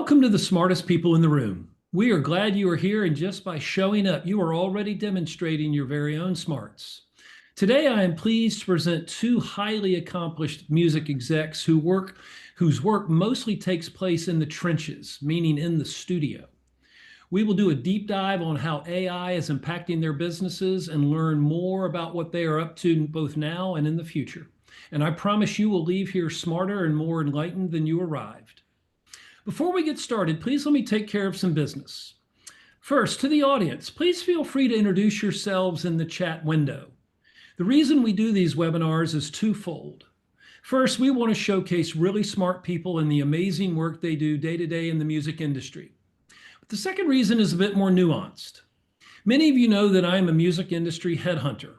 Welcome to the smartest people in the room. We are glad you are here, and just by showing up, you are already demonstrating your very own smarts. Today, I am pleased to present two highly accomplished music execs whose work mostly takes place in the trenches, meaning in the studio. We will do a deep dive on how AI is impacting their businesses and learn more about what they are up to both now and in the future. And I promise you will leave here smarter and more enlightened than you arrived. Before we get started, please let me take care of some business. First, to the audience, please feel free to introduce yourselves in the chat window. The reason we do these webinars is twofold. First, we want to showcase really smart people and the amazing work they do day to day in the music industry. But the second reason is a bit more nuanced. Many of you know that I am a music industry headhunter.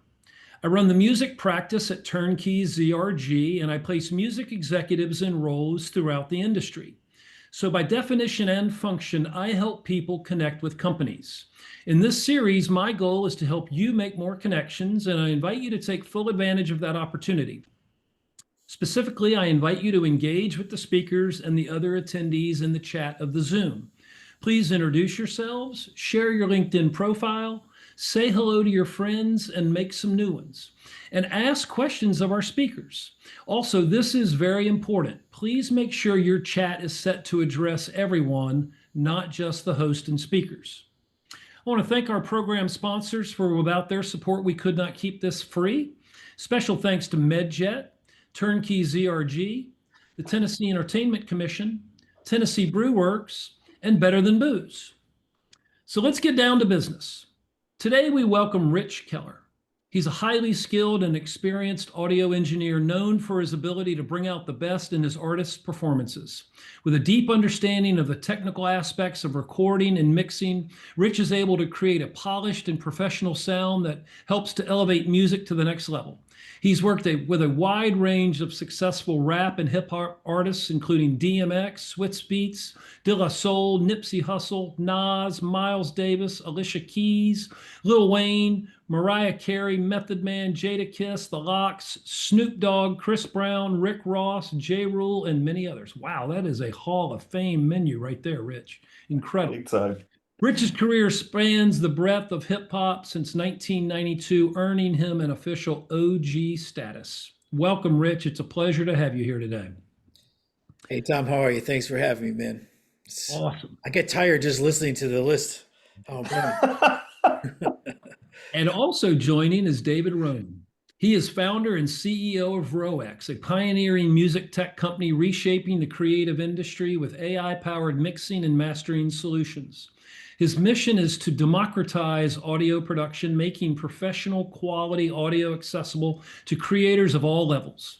I run the music practice at Turnkey ZRG, and I place music executives in roles throughout the industry. So by definition and function, I help people connect with companies. In this series, my goal is to help you make more connections, and I invite you to take full advantage of that opportunity. Specifically, I invite you to engage with the speakers and the other attendees in the chat of the Zoom. Please introduce yourselves, share your LinkedIn profile, say hello to your friends, and make some new ones. And ask questions of our speakers. Also, this is very important. Please make sure your chat is set to address everyone, not just the host and speakers. I want to thank our program sponsors for without their support, we could not keep this free. Special thanks to MedJet, Turnkey ZRG, the Tennessee Entertainment Commission, Tennessee Brew Works, and Better Than Booze. So let's get down to business. Today, we welcome Rich Keller. He's a highly skilled and experienced audio engineer known for his ability to bring out the best in his artists' performances. With a deep understanding of the technical aspects of recording and mixing, Rich is able to create a polished and professional sound that helps to elevate music to the next level. He's worked with a wide range of successful rap and hip hop artists, including DMX, Swizz Beatz, De La Soul, Nipsey Hussle, Nas, Miles Davis, Alicia Keys, Lil Wayne, Mariah Carey, Method Man, Jadakiss, The Lox, Snoop Dogg, Chris Brown, Rick Ross, J. Rule, and many others. Wow, that is a Hall of Fame menu right there, Rich. Incredible. Big time. Rich's career spans the breadth of hip hop since 1992, earning him an official OG status. Welcome, Rich. It's a pleasure to have you here today. Hey, Tom, how are you? Thanks for having me, man. Awesome. I get tired just listening to the list. Oh, man. And also joining is David Ronan. He is founder and CEO of ROX, a pioneering music tech company reshaping the creative industry with AI-powered mixing and mastering solutions. His mission is to democratize audio production, making professional quality audio accessible to creators of all levels.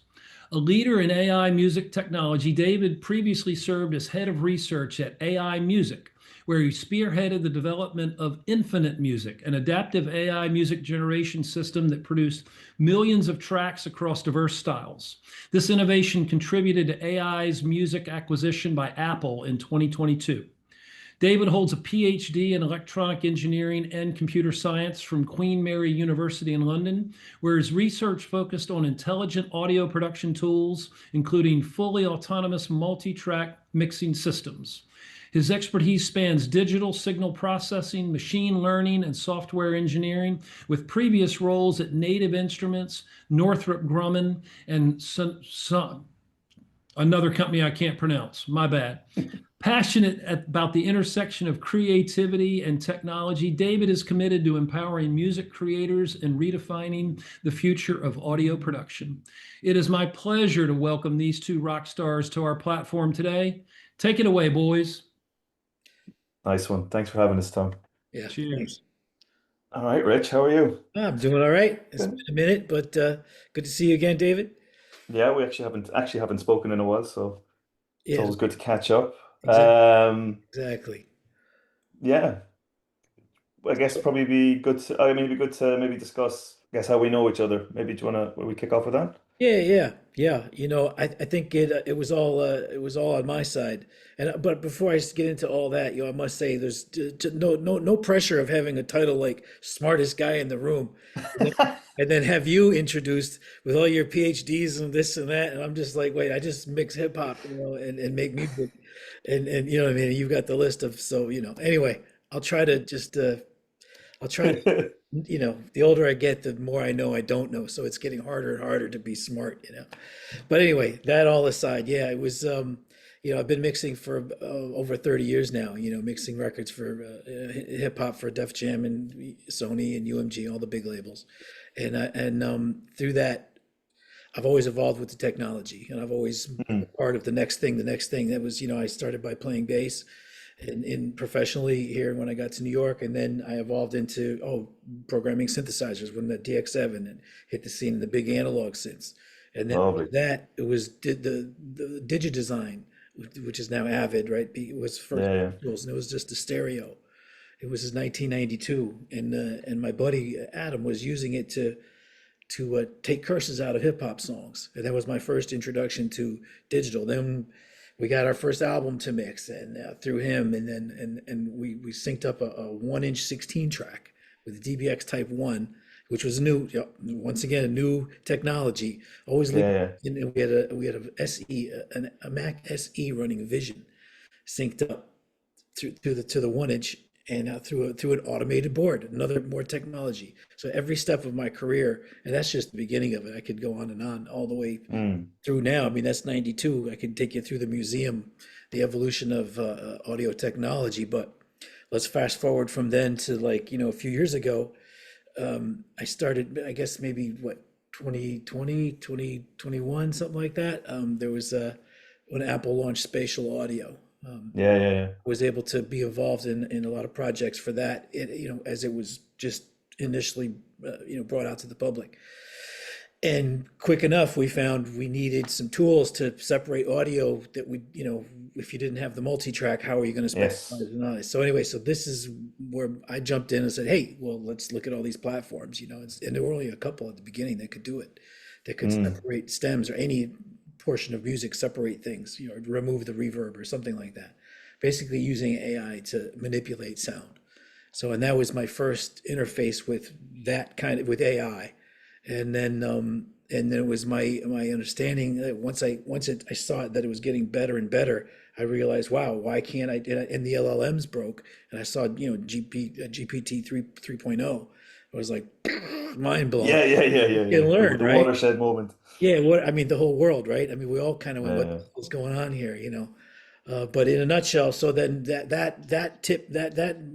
A leader in AI music technology, David previously served as head of research at AI Music, where he spearheaded the development of Infinite Music, an adaptive AI music generation system that produced millions of tracks across diverse styles. This innovation contributed to AI's music acquisition by Apple in 2022. David holds a PhD in electronic engineering and computer science from Queen Mary University in London, where his research focused on intelligent audio production tools, including fully autonomous multi-track mixing systems. His expertise spans digital signal processing, machine learning, and software engineering, with previous roles at Native Instruments, Northrop Grumman, and another company I can't pronounce. My bad. Passionate about the intersection of creativity and technology, David is committed to empowering music creators and redefining the future of audio production. It is my pleasure to welcome these two rock stars to our platform today. Take it away, boys. Nice one. Thanks for having us, Tom. Yeah, Cheers. thanks. All right, Rich, how are you? I'm doing all right. It's been a minute, but good to see you again, David. Yeah, we actually haven't spoken in a while, so it's Yeah, always good to catch up. exactly. Yeah, I guess probably be good to, I mean, it'd be good to maybe discuss, I guess, how we know each other. Maybe do you wanna, will we kick off with that? Yeah. I think it was all on my side. And but before I get into all that, I must say there's no pressure of having a title like smartest guy in the room, and then have you introduced with all your PhDs and this and that, and I'm just like, wait, I just mix hip hop, and make music. And you know what I mean? You've got the list of, so, anyway, I'll try to just, I'll try to, the older I get, the more I know I don't know. So it's getting harder and harder to be smart. But anyway, that all aside, yeah, it was, I've been mixing for over 30 years now, mixing records for hip hop for Def Jam and Sony and UMG, all the big labels. And through that, I've always evolved with the technology, and I've always been Mm. a part of the next thing, the next thing. That was, I started by playing bass in professionally here when I got to New York, and then I evolved into programming synthesizers when the DX7 and hit the scene in the big analog synths, and then after Lovely. that it was did the Digidesign, which is now Avid, right? It was first Yeah, yeah. tools, and it was just a stereo. It was in 1992, and my buddy Adam was using it to take curses out of hip hop songs. And that was my first introduction to digital. Then we got our first album to mix, and through him, and then we synced up a 1-inch 16 track with the DBX Type 1, which was new, once again, a new technology. Always Yeah, leave, yeah. and we had a SE, a Mac SE running Vision synced up to the 1-inch, and through an automated board, another more technology. So every step of my career, and that's just the beginning of it. I could go on and on all the way Mm. through now. I mean, that's 92. I could take you through the museum, the evolution of audio technology. But let's fast forward from then to, like, a few years ago. I started, I guess maybe what, 2020, 2021, something like that. There was when Apple launched spatial audio. Yeah, yeah, yeah. Was able to be involved in a lot of projects for that, as it was just initially, brought out to the public. And quick enough, we found we needed some tools to separate audio that would, if you didn't have the multi-track, how are you going to Yes. specialize and noise? So anyway, so this is where I jumped in and said, hey, well, let's look at all these platforms, and there were only a couple at the beginning that could do it, that could Mm. separate stems or any portion of music, separate things, remove the reverb or something like that. Basically using AI to manipulate sound. So, and that was my first interface with that kind of, with AI. And then it was my understanding that I saw it, that it was getting better and better. I realized, wow, why can't I? And the LLMs broke, and I saw, GPT 3.0. I was like, mind blown. Yeah, yeah, yeah, You yeah, can yeah. learn, The right? watershed moment. Yeah, I mean, the whole world, right? I mean, we all kind of went, what Yeah, is going on here? But in a nutshell, so then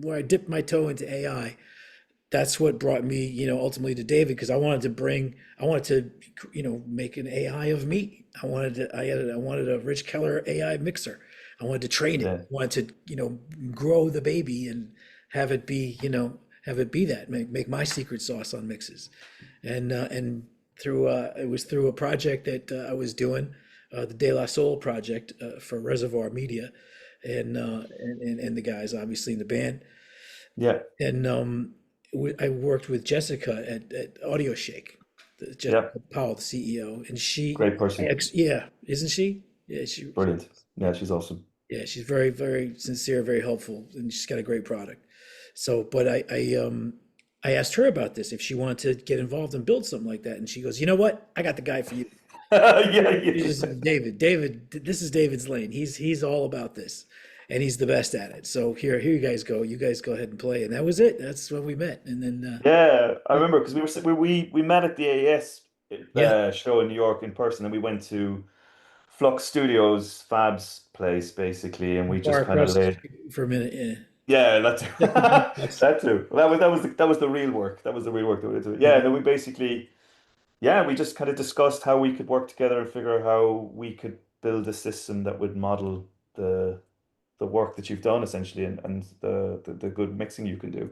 where I dipped my toe into AI, that's what brought me, ultimately to David, because I wanted to, make an AI of me. I wanted a Rich Keller AI mixer. I wanted to train it. yeah, I wanted to, grow the baby and have it be, that, make my secret sauce on mixes. And through, it was through a project that I was doing, the De La Soul project, for Reservoir Media, and the guys obviously in the band. yeah, And I worked with Jessica at Audio Shake, yeah. Jessica Powell, the CEO, and Great person. yeah, isn't she? Yeah, Brilliant. Yeah, she's awesome. yeah, she's very, very sincere, very helpful, and she's got a great product. So, but I asked her about this, if she wanted to get involved and build something like that, and she goes, "You know what? I got the guy for you." Yeah, This is yeah. David. David, this is David's lane. He's all about this, and he's the best at it. So here you guys go. You guys go ahead and play, and that was it. That's when we met, and then Yeah, I remember because we met at the AES yeah, show in New York in person, and we went to Flux Studios, Fab's place basically, and we far just kind of across the laid. street for a minute. Yeah, Yeah, that's check the jukebox. that too. That was the real work. That was the real work that we did to it. Yeah, Mhm. and then we basically, yeah, we just kind of discussed how we could work together and figure out how we could build a system that would model the work that you've done essentially, and the good mixing you can do.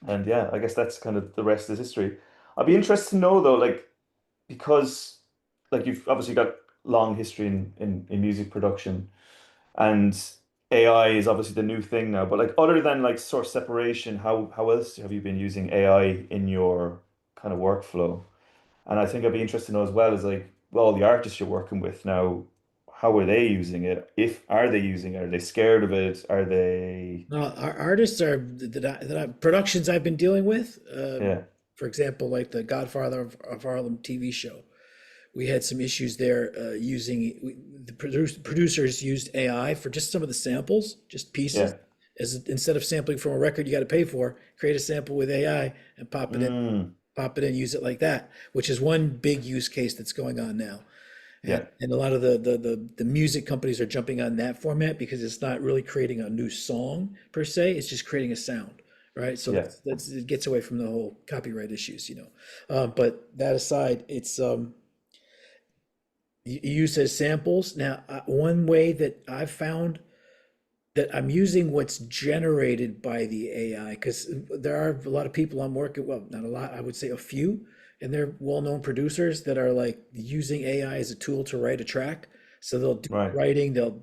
And yeah, I guess that's kind of the rest is history. I'd be interested to know though, like because like you've obviously got long history in music production, and AI is obviously the new thing now. But like other than like source separation, how else have you been using AI in your kind of workflow? And I think I'd be interested to know as well is like, well, the artists you're working with now, how are they using it? If are they using it? Are they scared of it? Are they? No, our artists are productions I've been dealing with. Yeah. For example, like the Godfather of Harlem TV show, we had some issues there the producers used AI for just some of the samples, just pieces. Yeah. As instead of sampling from a record you got to pay for, create a sample with AI and Mm, pop it in, use it like that, which is one big use case that's going on now. yeah. And a lot of the music companies are jumping on that format because it's not really creating a new song per se, it's just creating a sound, right? So Yeah. it gets away from the whole copyright issues, you know. But that aside, it's you use as samples. Now, one way that I've found that I'm using what's generated by the AI, because there are a lot of people I'm working, well, not a lot, I would say a few, and they're well-known producers that are like using AI as a tool to write a track. So they'll do Right. writing, they'll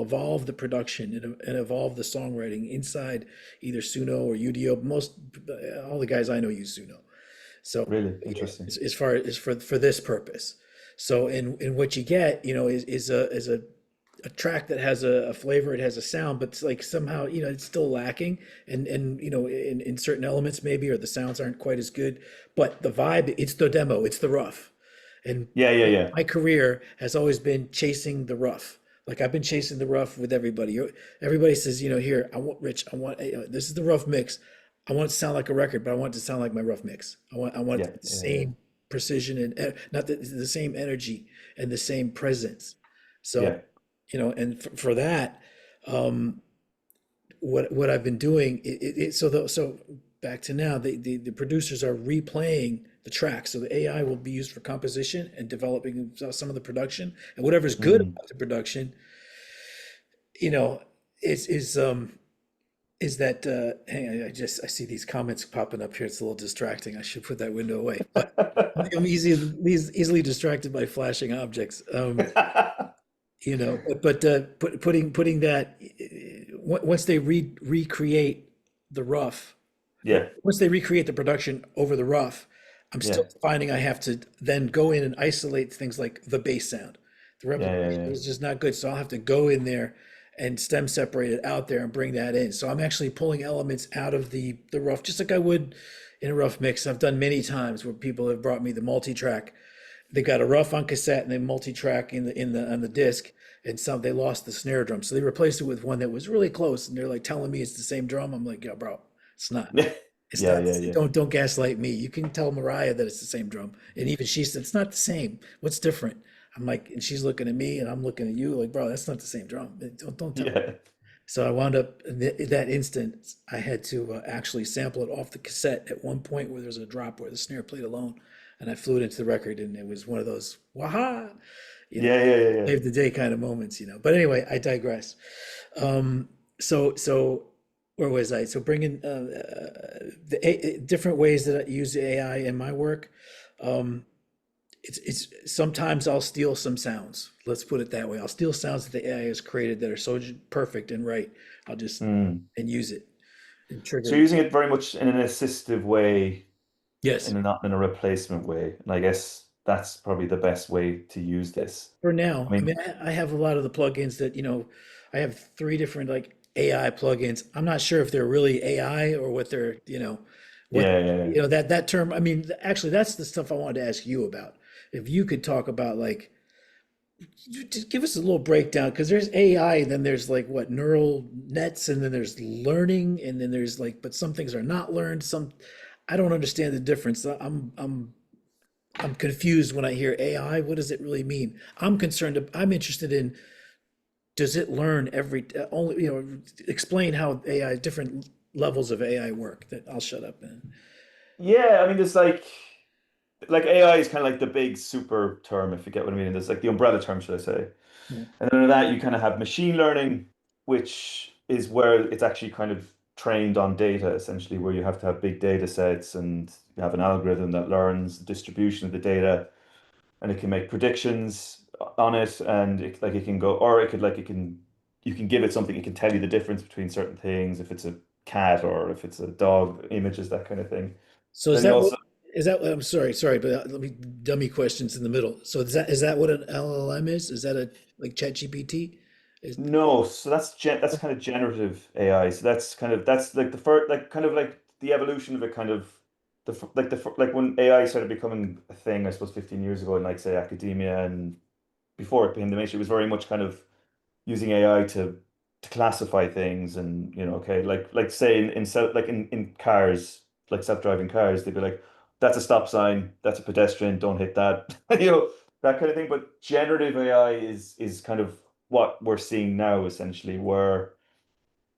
evolve the production and evolve the songwriting inside either Suno or UDO. Most all the guys I know use Suno. So Really interesting. as far as for this purpose. So in what you get, you know, is a track that has a flavor, it has a sound, but it's like somehow, you know, it's still lacking and you know, in certain elements maybe, or the sounds aren't quite as good, but the vibe, it's the demo, it's the rough. And Yeah, yeah, yeah. my career has always been chasing the rough. Like I've been chasing the rough with everybody. Everybody says, you know, here, I want Rich, I want this is the rough mix. I want it to sound like a record, but I want it to sound like my rough mix. I want Yeah, the yeah, yeah. same precision and not the same energy and the same presence. So, Yeah. you know, and for that, um, what I've been doing, so back to now, the producers are replaying the track. So the AI will be used for composition and developing some of the production, and whatever's good Mm. about the production, you know, is that hang on, I see these comments popping up here. It's a little distracting. I should put that window away. But I'm easily distracted by flashing objects. You know, putting that once they recreate the rough, Yeah, once they recreate the production over the rough, I'm yeah, still finding I have to then go in and isolate things like the bass sound. The yeah, yeah, replication yeah. is just not good, so I'll have to go in there and stem separate it out there and bring that in. So I'm actually pulling elements out of the rough, just like I would in a rough mix. I've done many times where people have brought me the multi-track. They got a rough on cassette and then multi-track in the on the disc, and some they lost the snare drum, so they replaced it with one that was really close. And they're like telling me it's the same drum. I'm like, yeah, bro, it's not. It's Yeah, not. yeah, yeah. Don't gaslight me. You can tell Mariah that it's the same drum, and even she said it's not the same. What's different? I'm like, and she's looking at me, and I'm looking at you, like, bro, that's not the same drum. Don't tell me. Yeah. So I wound up in that instant, I had to actually sample it off the cassette at one point where there was a drop where the snare played alone, and I flew it into the record, and it was one of those waha, you know, Yeah, yeah, yeah, yeah. save the day kind of moments, you know. But anyway, I digress. Um, so where was I? So bringing different ways that I use AI in my work. Um, it's sometimes I'll steal some sounds. Let's put it that way. I'll steal sounds that the AI has created that are so perfect and right. I'll just Mm. and use it and So trigger. you're using it very much in an assistive way, Yes, and not in a replacement way. And I guess that's probably the best way to use this. for I now. I mean, mean, I have a lot of the plugins that, you know, I have three different like AI plugins. I'm not sure if they're really AI or what they're, you know, what, yeah, yeah, yeah. you know, that term. I mean, actually, that's the stuff I wanted to ask you about. If you could talk about like, just give us a little breakdown because there's AI, and then there's like what neural nets, and then there's learning, and then there's like, but some things are not learned. Some, I don't understand the difference. I'm confused when I hear AI. What does it really mean? I'm concerned. I'm interested in does it learn every only, you know, explain how AI different levels of AI work. That I'll shut up then. Yeah, I mean, there's like AI is kind of like the big super term, if you get what I mean. There's like the umbrella term, should I say? Yeah. And then under that, you kind of have machine learning, which is where it's actually kind of trained on data, essentially, where you have to have big data sets and you have an algorithm that learns the distribution of the data and it can make predictions on it and it can go, or it could like it can you can give it something, it can tell you the difference between certain things, if it's a cat or if it's a dog, images, that kind of thing. So Then you also is that what I'm sorry, but let me dummy questions in the middle. So is that what an LLM is? Is that a like ChatGPT? Is no, so that's kind of generative AI. So that's like the first, like kind of like the evolution of it kind of like when AI started becoming a thing, I suppose 15 years ago in like say academia and before it became the mainstream, it was very much kind of using AI to classify things and okay, like say in cars, like self-driving cars, they'd be like, that's a stop sign, that's a pedestrian, don't hit that, that kind of thing. But generative AI is kind of what we're seeing now essentially, where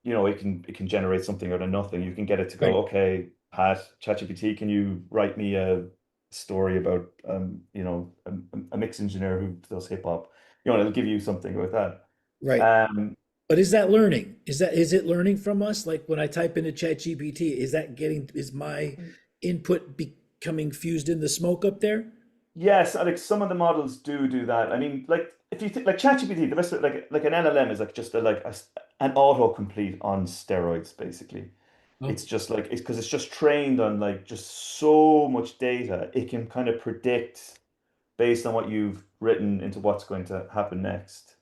it can generate something out of nothing. You can get it to go, Right. okay, Pat, ChatGPT, can you write me a story about a mix engineer who does hip hop? It'll give you something about that. Right. Um, But is that learning? Is it learning from us? Like when I type into ChatGPT, is my input becoming fused in the smoke up there? yes, I think some of the models do that. I mean, like if you think like ChatGPT, the best like an LLM is like just an autocomplete on steroids, basically. Oh, It's just like it's because it's just trained on like just so much data. It can kind of predict based on what you've written into what's going to happen next.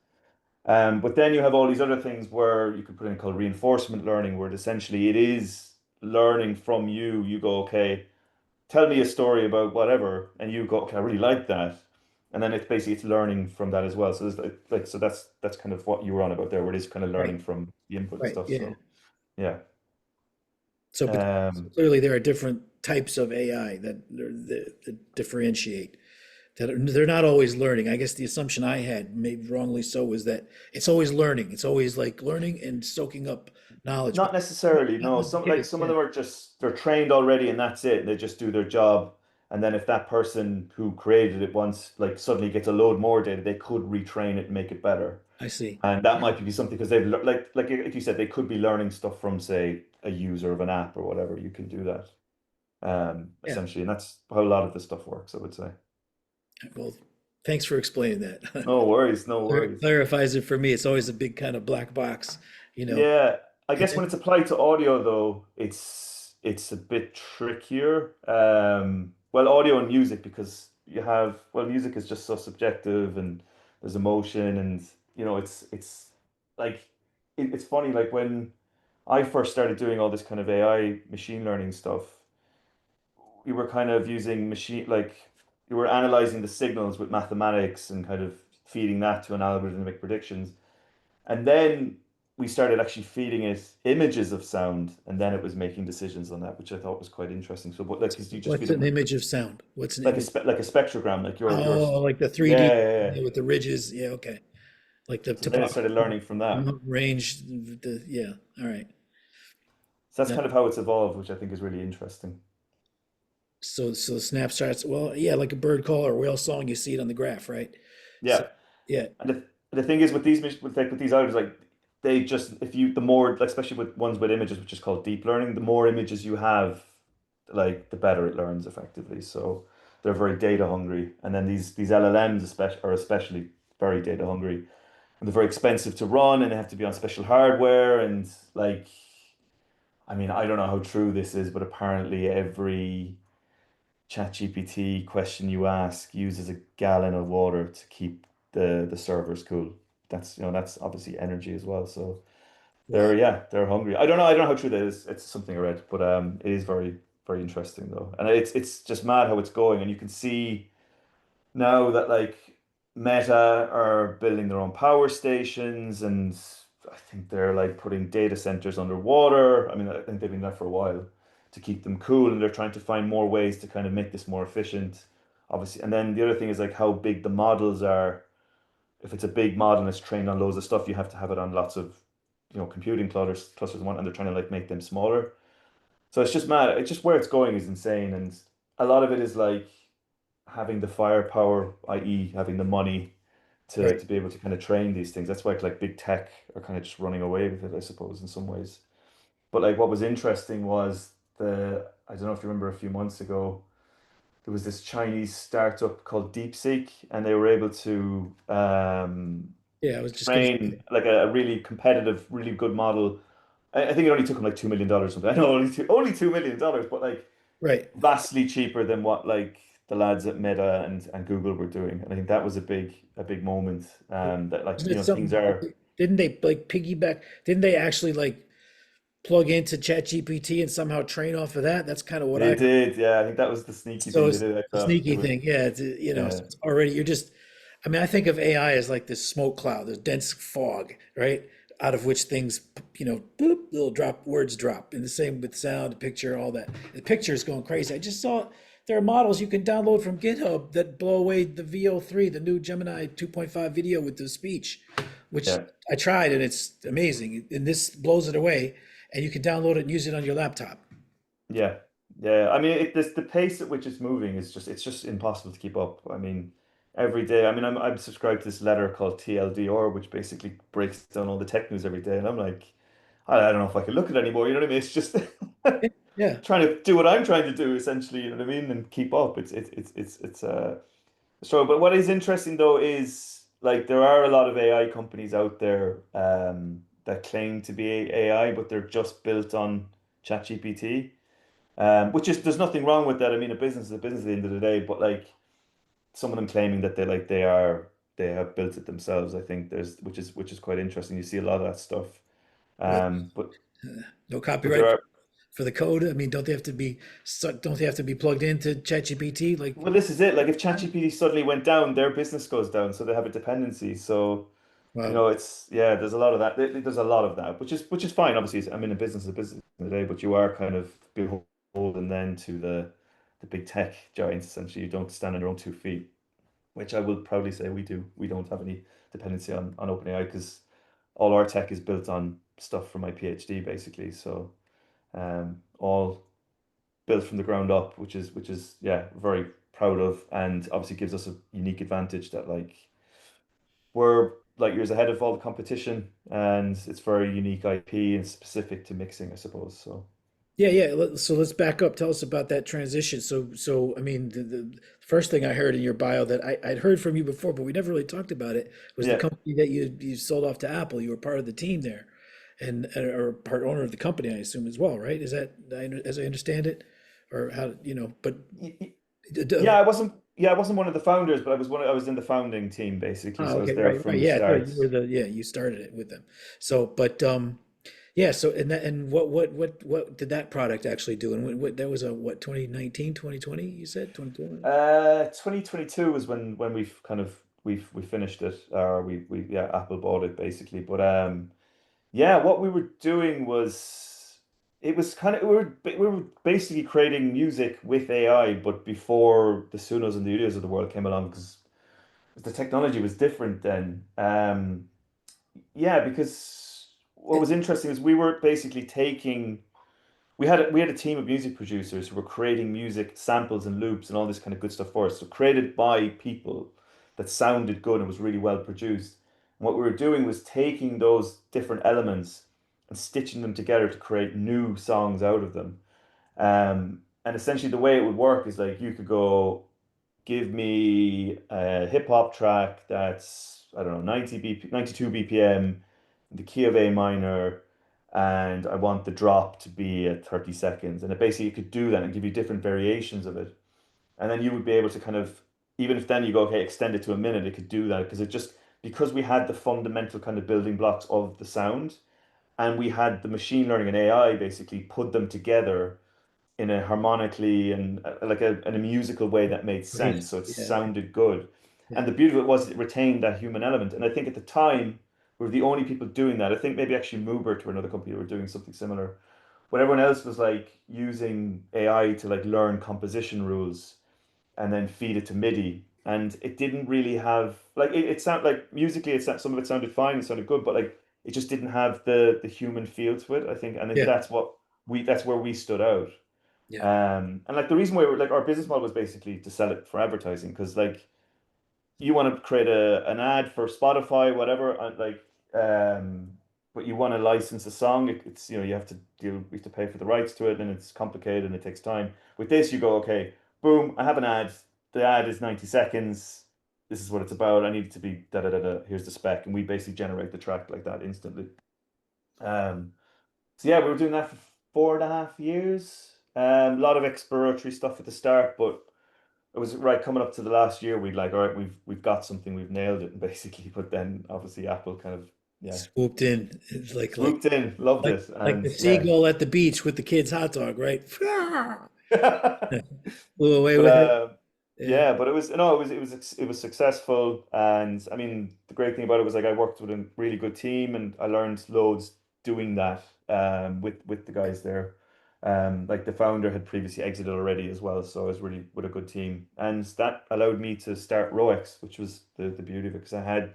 But then you have all these other things where you could put in called reinforcement learning, where essentially it is learning from you. You go, okay, tell me a story about whatever, and you go, okay, I really like that. And then it's learning from that as well. So there's so that's kind of what you were on about there, where it is kind of right, learning from the input and right, stuff. yeah. So yeah. So Um, clearly there are different types of AI that differentiate. They're not always learning. I guess the assumption I had, maybe wrongly so, was that it's always learning. It's always like learning and soaking up knowledge. But Not necessarily, not no. not the Some case. some of Yeah, them are just they're trained already and that's it. They just do their job. And then if that person who created it once like suddenly gets a load more data, they could retrain it and make it better. I see. And that might be something because like you said, they could be learning stuff from say a user of an app or whatever. You can do that Yeah. essentially, and that's how a lot of the stuff works, I would say. Well, thanks for explaining that. No worries, no worries. Clarifies it for me. It's always a big kind of black box, you know. Yeah, I And guess when then, it's applied to audio though, it's a bit trickier. Well, audio and music because music is just so subjective and there's emotion and it's like it's funny like when I first started doing all this kind of AI machine learning stuff, we were kind of using machine like we were analyzing the signals with mathematics and kind of feeding that to an algorithm to make predictions. And then we started actually feeding it images of sound, and then it was making decisions on that, which I thought was quite interesting. So, what like, 'cause you just what's feed it an with image of sound? What's an like image? like a spectrogram, like Oh, like the yeah, 3D, yeah, yeah. yeah, with the ridges. Yeah, okay. Like the So then it started topography, learning from that. range, yeah, all right. So that's Yeah. kind of how it's evolved, which I think is really interesting. So the snapshots, well, yeah, like a bird call or whale song, you see it on the graph, right? So Yeah, yeah, and the thing is with these with these algorithms, like they just if you the more like especially with ones with images, which is called deep learning, the more images you have, like the better it learns effectively. So they're very data hungry, and then these LLMs especially very data hungry, and they're very expensive to run, and they have to be on special hardware, and like I mean I don't know how true this is, but apparently every ChatGPT question you ask uses a gallon of water to keep the servers cool. That's obviously energy as well. So wow. they're hungry. I don't know how true that is. It's something I read, but it is very interesting though. And it's just mad how it's going. And you can see now that like Meta are building their own power stations and I think they're like putting data centers underwater. I mean, I think they've been that for a while to keep them cool and they're trying to find more ways to kind of make this more efficient, obviously. And then the other thing is like how big the models are. If it's a big model and it's trained on loads of stuff, you have to have it on lots of, computing clusters and one, and they're trying to like make them smaller. So it's just mad. It's just where it's going is insane. And a lot of it is like having the firepower, i.e., having the money Right. to be able to kind of train these things. That's why like big tech are kind of just running away with it, I suppose, in some ways. But like what was interesting was I don't know if you remember a few months ago, there was this Chinese startup called DeepSeek, and they were able to Yeah, I was just gonna say, train like a really competitive, really good model. I think it only took them like $2 million or something. I know only $2 million, but like right. vastly cheaper than what like the lads at Meta and Google were doing. And I think that was a big moment. That like Isn't it things something, are didn't they like piggyback? Didn't they actually like plug into ChatGPT and somehow train off of that. That's kind of what They I heard. did, yeah. I think that was the sneaky So thing they it's did. I a thought it sneaky was, thing. Yeah, it's, so yeah, it's already you're just. I mean, I think of AI as like this smoke cloud, this dense fog, right? Out of which things, boop, little drop words drop. And the same with sound, picture, all that. The picture is going crazy. I just saw there are models you can download from GitHub that blow away the VO3, the new Gemini 2.5 video with the speech, which yeah. I tried and it's amazing. And this blows it away, and you can download it and use it on your laptop. Yeah, yeah. I mean, the pace at which it's moving is just impossible to keep up. I mean, every day. I mean, I'm subscribed to this letter called TLDR, which basically breaks down all the tech news every day, and I'm like, I don't know if I can look at it anymore. You know what I mean? It's just Yeah. trying to do what I'm trying to do, essentially. You know what I mean? And keep up. It's struggle. But what is interesting though is like there are a lot of AI companies out there that claim to be AI, but they're just built on ChatGPT. Which is there's nothing wrong with that. I mean, a business is a business at the end of the day, but like some of them claiming that they have built it themselves. I think there's which is quite interesting. You see a lot of that stuff. What? Um, but No but there copyright are for the code? I mean, don't they have to be plugged into ChatGPT? Like, well, this is it. Like if ChatGPT suddenly went down, their business goes down, so they have a dependency. So wow. it's yeah. There's a lot of that. There's a lot of that, which is fine. Obviously, I'm in a business, today, but you are kind of beholden then to the big tech giants. Essentially, you don't stand on your own 2 feet. Which I will proudly say we do. We don't have any dependency on OpenAI because all our tech is built on stuff from my PhD basically. So all built from the ground up, which is yeah, very proud of, and obviously gives us a unique advantage that like we're like years ahead of all the competition, and it's very unique IP and specific to mixing, I suppose. So Yeah, yeah. So let's back up. Tell us about that transition. So I mean, the first thing I heard in your bio that I'd heard from you before, but we never really talked about it, was the yeah, company that you sold off to Apple. You were part of the team there, and or part owner of the company, I assume as well, right? Is that as I understand it, or how But Y- y- uh, yeah, I wasn't one of the founders, but I was in the founding team basically, oh, so I was okay, there right, from right. the Yeah, I thought start. you were you started it with them. So, but yeah. So and what did that product actually do? And what that was a what 2019, 2020? You said 2020. 2022 was when we finished it, or we yeah, Apple bought it basically. But yeah, what we were doing was it was kind of we were basically creating music with AI, but before the Sunos and the Udios of the world came along, because the technology was different then. Yeah, because what was interesting is we were basically taking we had a team of music producers who were creating music samples and loops and all this kind of good stuff for us. So created by people that sounded good and was really well produced. And what we were doing was taking those different elements and stitching them together to create new songs out of them. And essentially the way it would work is like you could go, give me a hip hop track that's, I don't know, 92 BPM, the key of A minor, and I want the drop to be at 30 seconds. And it basically you could do that and give you different variations of it. And then you would be able to kind of, even if then you go, okay, extend it to a minute, it could do that because we had the fundamental kind of building blocks of the sound, and we had the machine learning and AI basically put them together in a harmonically and like in a musical way that made sense. Cohesive. So it Yeah, yeah, sounded good. yeah. And the beauty of it was it retained that human element. And I think at the time, we were the only people doing that. I think maybe actually Moobert or another company were doing something similar. But everyone else was like using AI to like learn composition rules and then feed it to MIDI. And it didn't really have like it sounded like musically some of it sounded fine, it sounded good, but like it just didn't have the human feel to it, I think. And I think Yeah, that's where we stood out. yeah, And like the reason why we're like our business model was basically to sell it for advertising because like you want to create an ad for Spotify, whatever, and like but you want to license a song, it's you have to pay for the rights to it and it's complicated and it takes time. With this, you go, okay, boom, I have an ad. The ad is 90 seconds. This is what it's about. I need it to be da da da da. Here's the spec, and we basically generate the track like that instantly. Um, so yeah, we were doing that for 4.5 years. A lot of exploratory stuff at the start, but it was right coming up to the last year. We'd like, all right, we've got something, we've nailed it, basically. But then obviously Apple kind of yeah, Swooped in. It's swooped in, loved it, like and the yeah. seagull at the beach with the kid's hot dog, right? Flew away But with it. Yeah, yeah, but it was no, it was successful, and I mean the great thing about it was like I worked with a really good team, and I learned loads doing that with the guys there. Like the founder had previously exited already as well, so I was really with a good team, and that allowed me to start Roex, which was the beauty of it because I had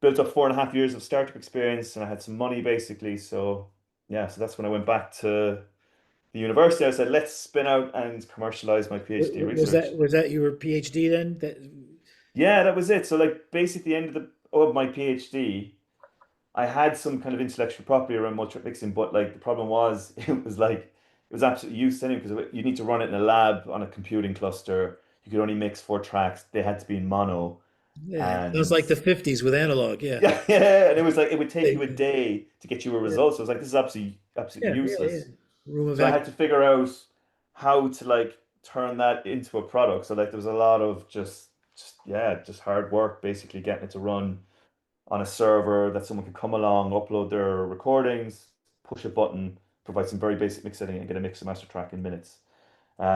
built up 4.5 years of startup experience, and I had some money basically. So yeah, so that's when I went back to the university. I said, let's spin out and commercialize my PhD research. was that your PhD then? That Yeah, that was it. So like basically the end of the of my PhD, I had some kind of intellectual property around multi-track mixing, but like the problem was it was absolutely useless anyway because you need to run it in a lab on a computing cluster. You could only mix 4 tracks. They had to be in mono. yeah, sounds And like the 50s with analog. Yeah, yeah, yeah. And it was like it would take you a yeah, day to get you a yeah, result. So I was like, this is absolutely yeah. useless. Room So I had evac. to figure out how to like turn that into a product. So like there was a lot of just yeah, just hard work basically getting it to run on a server that someone could come along, upload their recordings, push a button, provide some very basic mix setting and get a mix and master track in minutes.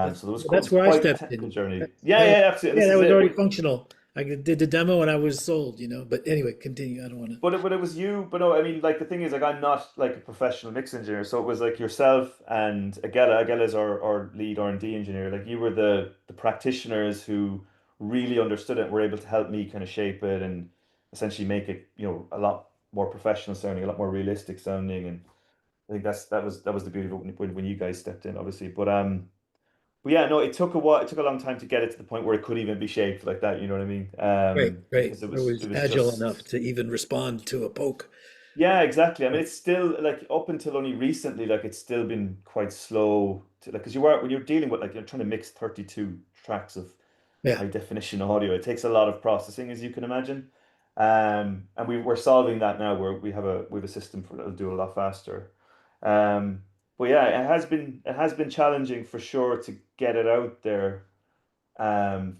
That's, So it that's was where I quite a stepped technical in. journey. That, Yeah, that was, yeah, absolutely. And yeah, this that is was it. already functional. I did the demo and I was sold, But anyway, continue. I don't want to. But it was you, but no, I mean, like the thing is, like I'm not like a professional mix engineer, so it was like yourself and Agela. Agela's our lead R&D engineer. Like you were the practitioners who really understood it and were able to help me kind of shape it and essentially make it, a lot more professional sounding, a lot more realistic sounding. And I think that was the beauty of it when you guys stepped in, obviously. But yeah, no, it took a while. It took a long time to get it to the point where it could even be shaped like that. You know what I mean? Great, great. Because It it was was agile enough just. to even respond to a poke. Yeah, exactly. I mean, it's still like up until only recently, like it's still been quite slow to like because you are when you're dealing with like you're trying to mix 32 tracks of Yeah, high definition audio, it takes a lot of processing, as you can imagine. And we're solving that now where we have a system for that'll do it a lot faster. Um, but yeah, it has been challenging for sure to get it out there. Um,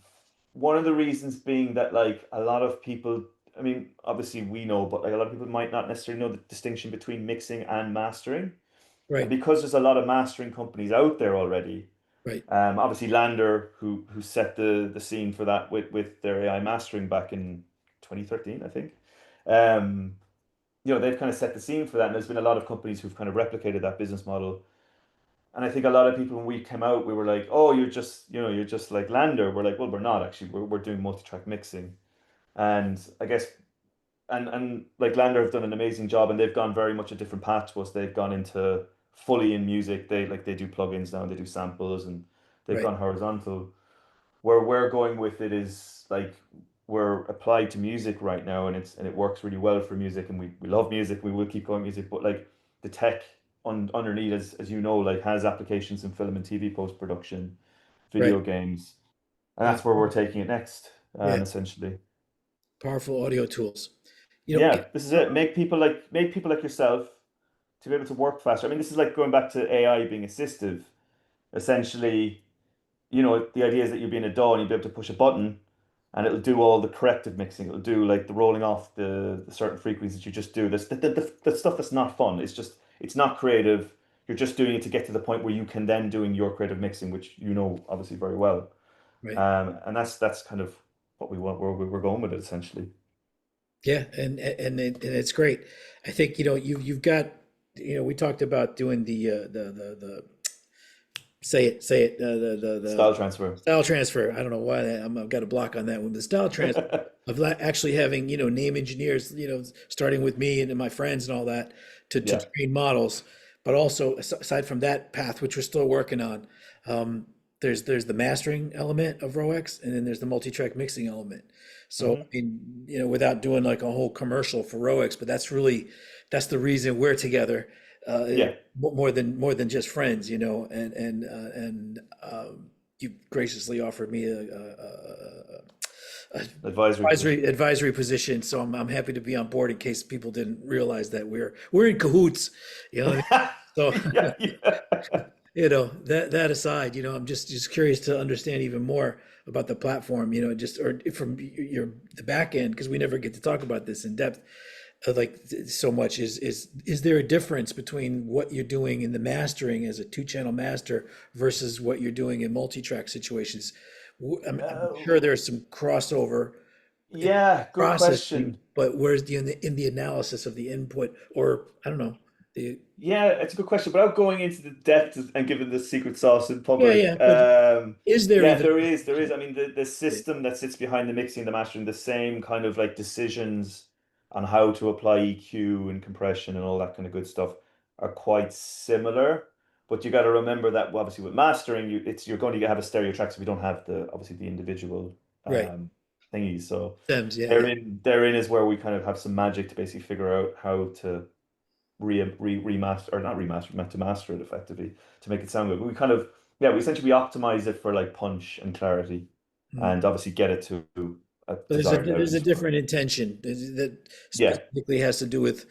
One of the reasons being that like a lot of people, I mean, obviously we know, but like a lot of people might not necessarily know the distinction between mixing and mastering. And right, because there's a lot of mastering companies out there already, right, obviously Lander, who set the scene for that with their AI mastering back in 2013, I think. Um, they've kind of set the scene for that, and there's been a lot of companies who've kind of replicated that business model. And I think a lot of people when we came out, we were like, "Oh, you're just like Lander." We're like, "Well, we're not actually. We're doing multi-track mixing." And I guess and like Lander have done an amazing job, and they've gone very much a different path to us. They've gone into fully in music. They do plugins now, and they do samples, and they've right, gone horizontal. Where we're going with it is like we're applied to music right now, and it works really well for music, and we love music. We will keep going music, but like the tech underneath, as you know, like has applications in film and TV post production, right. video games, and Yeah, that's where we're taking it next, yeah. essentially. Powerful audio tools. Yeah, this is it. Make people like yourself to be able to work faster. I mean, this is like going back to AI being assistive. Essentially, the idea is that you're being a DAW and you'll be able to push a button and it'll do all the corrective mixing. It'll do like the rolling off the certain frequencies that you just do. This the stuff that's not fun. It's not creative. You're just doing it to get to the point where you can then doing your creative mixing, which you know obviously very well. right. And that's kind of what we want. Where we're going with it essentially. Yeah, and it's great. I think you've got we talked about doing the say it the Style transfer. style transfer. I don't know why I've got a block on that one. The style transfer of actually having name engineers starting with me and my friends and all that to Yeah. train models, but also aside from that path, which we're still working on, um, there's the mastering element of ROX, and then there's the multi-track mixing element. So I Hmm. mean, without doing like a whole commercial for ROX, but that's the reason we're together. Yeah. More than just friends, and you graciously offered me a Advisory position. advisory position, so I'm happy to be on board in case people didn't realize that we're in cahoots, you know. So Yeah. Yeah. that aside, I'm just curious to understand even more about the platform, just or from the back end because we never get to talk about this in depth. so much is there a difference between what you're doing in the mastering as a two-channel master versus what you're doing in multi-track situations? I'm sure Uh, there's some crossover in yeah, good processing, question. but where's in the analysis of the input, or I don't know, the Yeah, it's a good question. Without going into the depth and giving the secret sauce in yeah, public, yeah, but is there yeah, even there is, there is. I mean, the system that sits behind the mixing and the mastering, the same kind of like decisions on how to apply EQ and compression and all that kind of good stuff are quite similar. But you got to remember that well, obviously with mastering, you're going to have a stereo track, so we don't have the obviously the individual right? thingies. So Stems, yeah, yeah. therein is where we kind of have some magic to basically figure out how to remaster or not remaster, meant to master it effectively to make it sound good. But we kind of yeah, we essentially optimize it for like punch and clarity, Mm. and obviously get it to a But desired there's a output. different intention that Yeah, specifically has to do with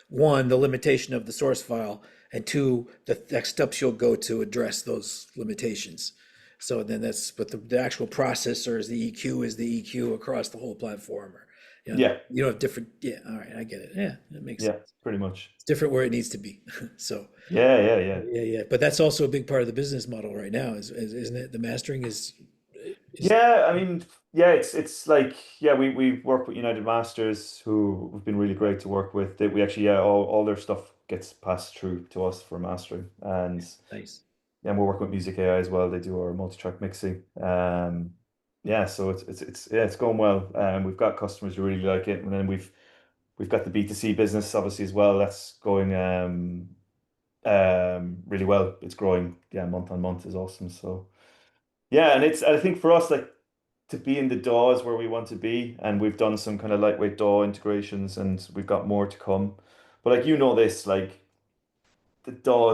one, the limitation of the source file, and two, the next steps you'll go to address those limitations. So then that's but the actual processor is the EQ is the EQ across the whole platform. Or, yeah, you don't have different. Yeah, all right, I get it. Yeah, that makes yeah, sense. pretty much. It's different where it needs to be. So Yeah, yeah, yeah. yeah, yeah. But that's also a big part of the business model right now, isn't it? The mastering is Yeah, I mean, yeah, it's like yeah, we work with United Masters who have been really great to work with. We actually yeah, all their stuff gets passed through to us for mastering, and nice. yeah, we're working with Music AI as well. They do our multi-track mixing. Yeah, so it's yeah, it's going well. We've got customers who really like it, and then we've got the B2C business obviously as well. That's going really well. It's growing, yeah, month on month is awesome. So yeah, and it's I think for us like to be in the DAW is where we want to be, and we've done some kind of lightweight DAW integrations, and we've got more to come. But like you know this, like the DAW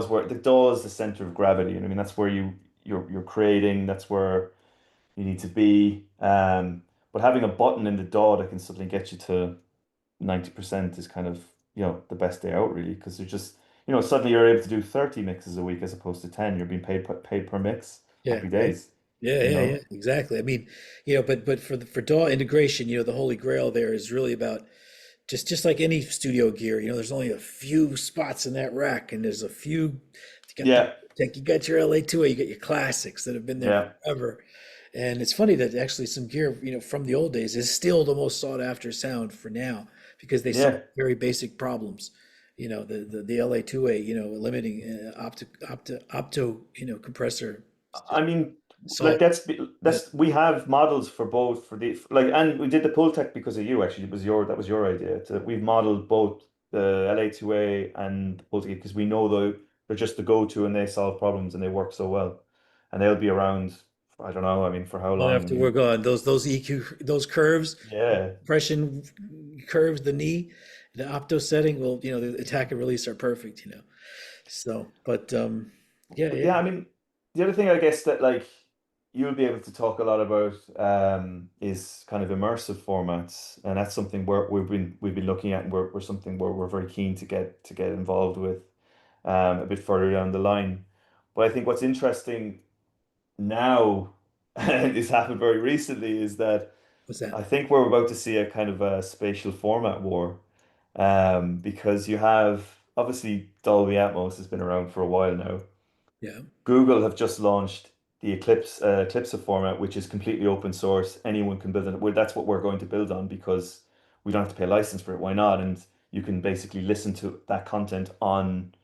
is the center of gravity, and I mean that's where you're creating. That's where you need to be. But having a button in the DAW that can suddenly get you to 90% is kind of, the best day out really, because you're just, suddenly you're able to do 30 mixes a week as opposed to 10. You're being paid per mix. Yeah, Happy right. days, Yeah, you yeah, know? yeah, exactly. I mean, but for DAW integration, the holy grail there is really about just like any studio gear, there's only a few spots in that rack, and there's a few. You got the Yeah, like you got your LA2A, you got your classics that have been there yeah, forever. And it's funny that actually some gear, from the old days is still the most sought after sound for now because they solve yeah. very basic problems. The LA2A, limiting opto, compressor I mean, like solve. That we have models for both for the like, and we did the pull tech because of you. Actually, that was your idea. We've modeled both the LA2A and the pull tech because we know they're just the go-to and they solve problems and they work so well, and they'll be around. I don't know. I mean, for how I'll long? have I to mean, work on those EQ, those curves, yeah, compression curves, the knee, the opto setting. Well, the attack and release are perfect. So, but yeah, but yeah, yeah, I mean, the other thing I guess that like you'll be able to talk a lot about is kind of immersive formats, and that's something we've been looking at, and we're something where we're very keen to get involved with a bit further down the line. But I think what's interesting now, and this happened very recently, is that what's that? I think we're about to see a kind of a spatial format war, because you have obviously Dolby Atmos has been around for a while now. Yeah, Google have just launched the Eclipse format, which is completely open source. Anyone can build it. Well, that's what we're going to build on because we don't have to pay a license for it. Why not? And you can basically listen to that content on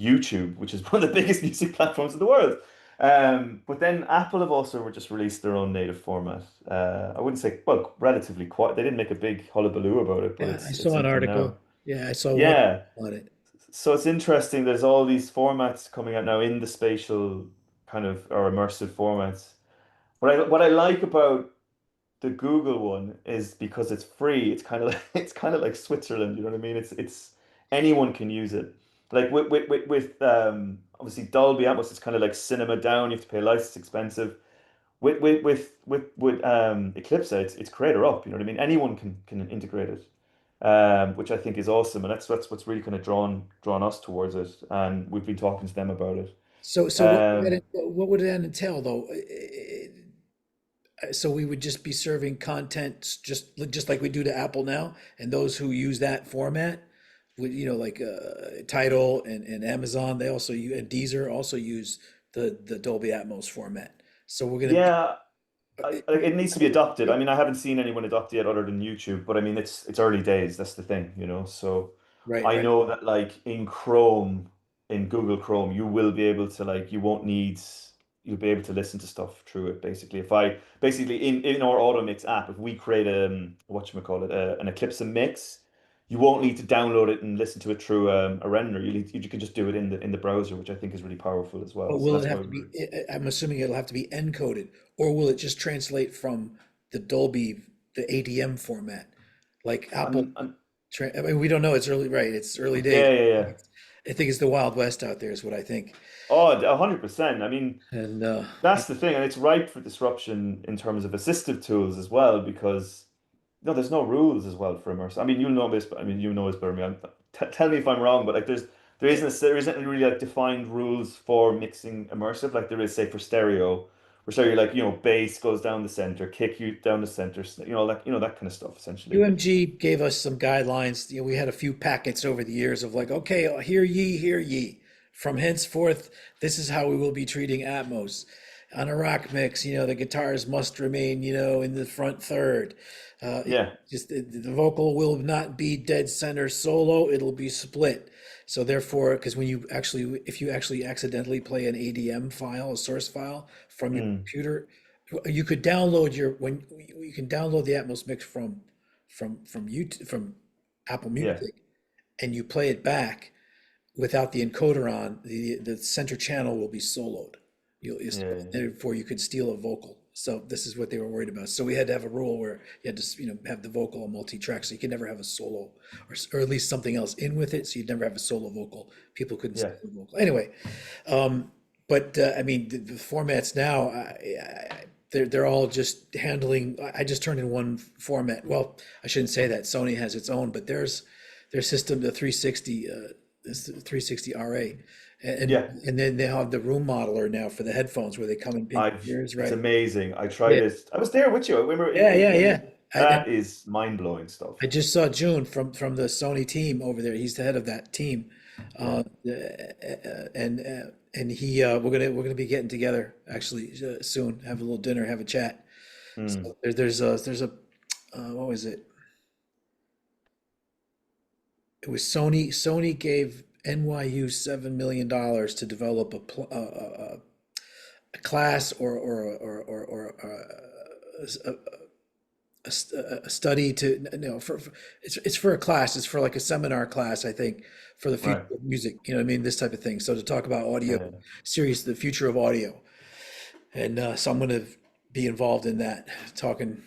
YouTube, which is one of the biggest music platforms in the world. But then Apple have also just released their own native format. I wouldn't say, well, relatively quiet. They didn't make a big hullabaloo about it, but yeah. I it's saw an something now. article. Yeah, I saw one Yeah. on it. So it's interesting. There's all these formats coming out now in the spatial kind of or immersive formats. What I like about the Google one is because it's free. It's kind of like it's kind of like Switzerland. You know what I mean? It's anyone can use it. Like with obviously Dolby Atmos, it's kind of like cinema down. You have to pay a license, expensive. With Eclipse, it's creator up. You know what I mean? Anyone can integrate it, which I think is awesome, and that's what's really kind of drawn us towards it. And we've been talking to them about it. So what would Um, what would that entail though? So we would just be serving content just like we do to Apple now, and those who use that format would, like Tidal and Amazon, they also use, and Deezer also use the Dolby Atmos format. So we're gonna be Yeah, it needs to be adopted. I mean, I haven't seen anyone adopt it yet other than YouTube, but I mean, it's early days. That's the thing, you know. So right, I right. know that like in Chrome, in Google Chrome, you will be able to like you won't need you'll be able to listen to stuff through it. Basically, if I basically in our Auto Mix app, if we create whatchamacallit, an Eclipse mix, you won't need to download it and listen to it through a render. You can just do it in the browser, which I think is really powerful as well. But So will it that's why have to be? I'm assuming it'll have to be encoded, or will it just translate from the Dolby, the ADM format, like Apple? I'm I mean, we don't know. It's early, right? It's early days. yeah, yeah, yeah. I think it's the Wild West out there, is what I think. Oh, 100%. I mean, And that's the thing, and it's ripe for disruption in terms of assistive tools as well, because no, there's no rules as well for immersive. I mean, you'll know this, but I mean, you know this better than me. Tell me if I'm wrong, but like, there isn't really like defined rules for mixing immersive, like there is, say, for stereo. For stereo, like bass goes down the center, kick you down the center, like that kind of stuff, essentially. UMG gave us some guidelines. We had a few packets over the years of like, okay, hear ye, hear ye. From henceforth, this is how we will be treating Atmos. On a rock mix, the guitars must remain, in the front third. Yeah. Just the vocal will not be dead center solo, it'll be split. So therefore, because if you actually accidentally play an ADM file, a source file from your Mm, computer, you could download when you can download the Atmos mix from YouTube, from Apple yeah. Music, and you play it back without the encoder on, the center channel will be soloed. Yeah. Yeah. Therefore you could steal a vocal. So this is what they were worried about. So we had to have a rule where you had to, have the vocal on multi-track, so you could never have a solo, or at least something else in with it. So you'd never have a solo vocal. People couldn't Yeah. steal the vocal. Anyway, but I mean, the formats now, they're all just handling. I just turned in one format. Well, I shouldn't say that. Sony has its own, but their system, the 360, this 360 RA, Yeah. and then they have the room modeler now for the headphones where they come in pink ears, It's right? amazing. I tried Yeah, it. I was there with you. I remember yeah. that is mind-blowing stuff. I just saw June from the Sony team over there. He's the head of that team, Yeah. and he we're gonna be getting together actually soon. Have a little dinner, have a chat. Mm. So there's a what was it? It was Sony. Sony gave NYU $7 million to develop a class or a study to no for it's for a class. It's for like a seminar class, I think, for the future Right. of music. You know what I mean? This type of thing. So to talk about audio, Yeah. serious, the future of audio, and so I'm going to be involved in that, talking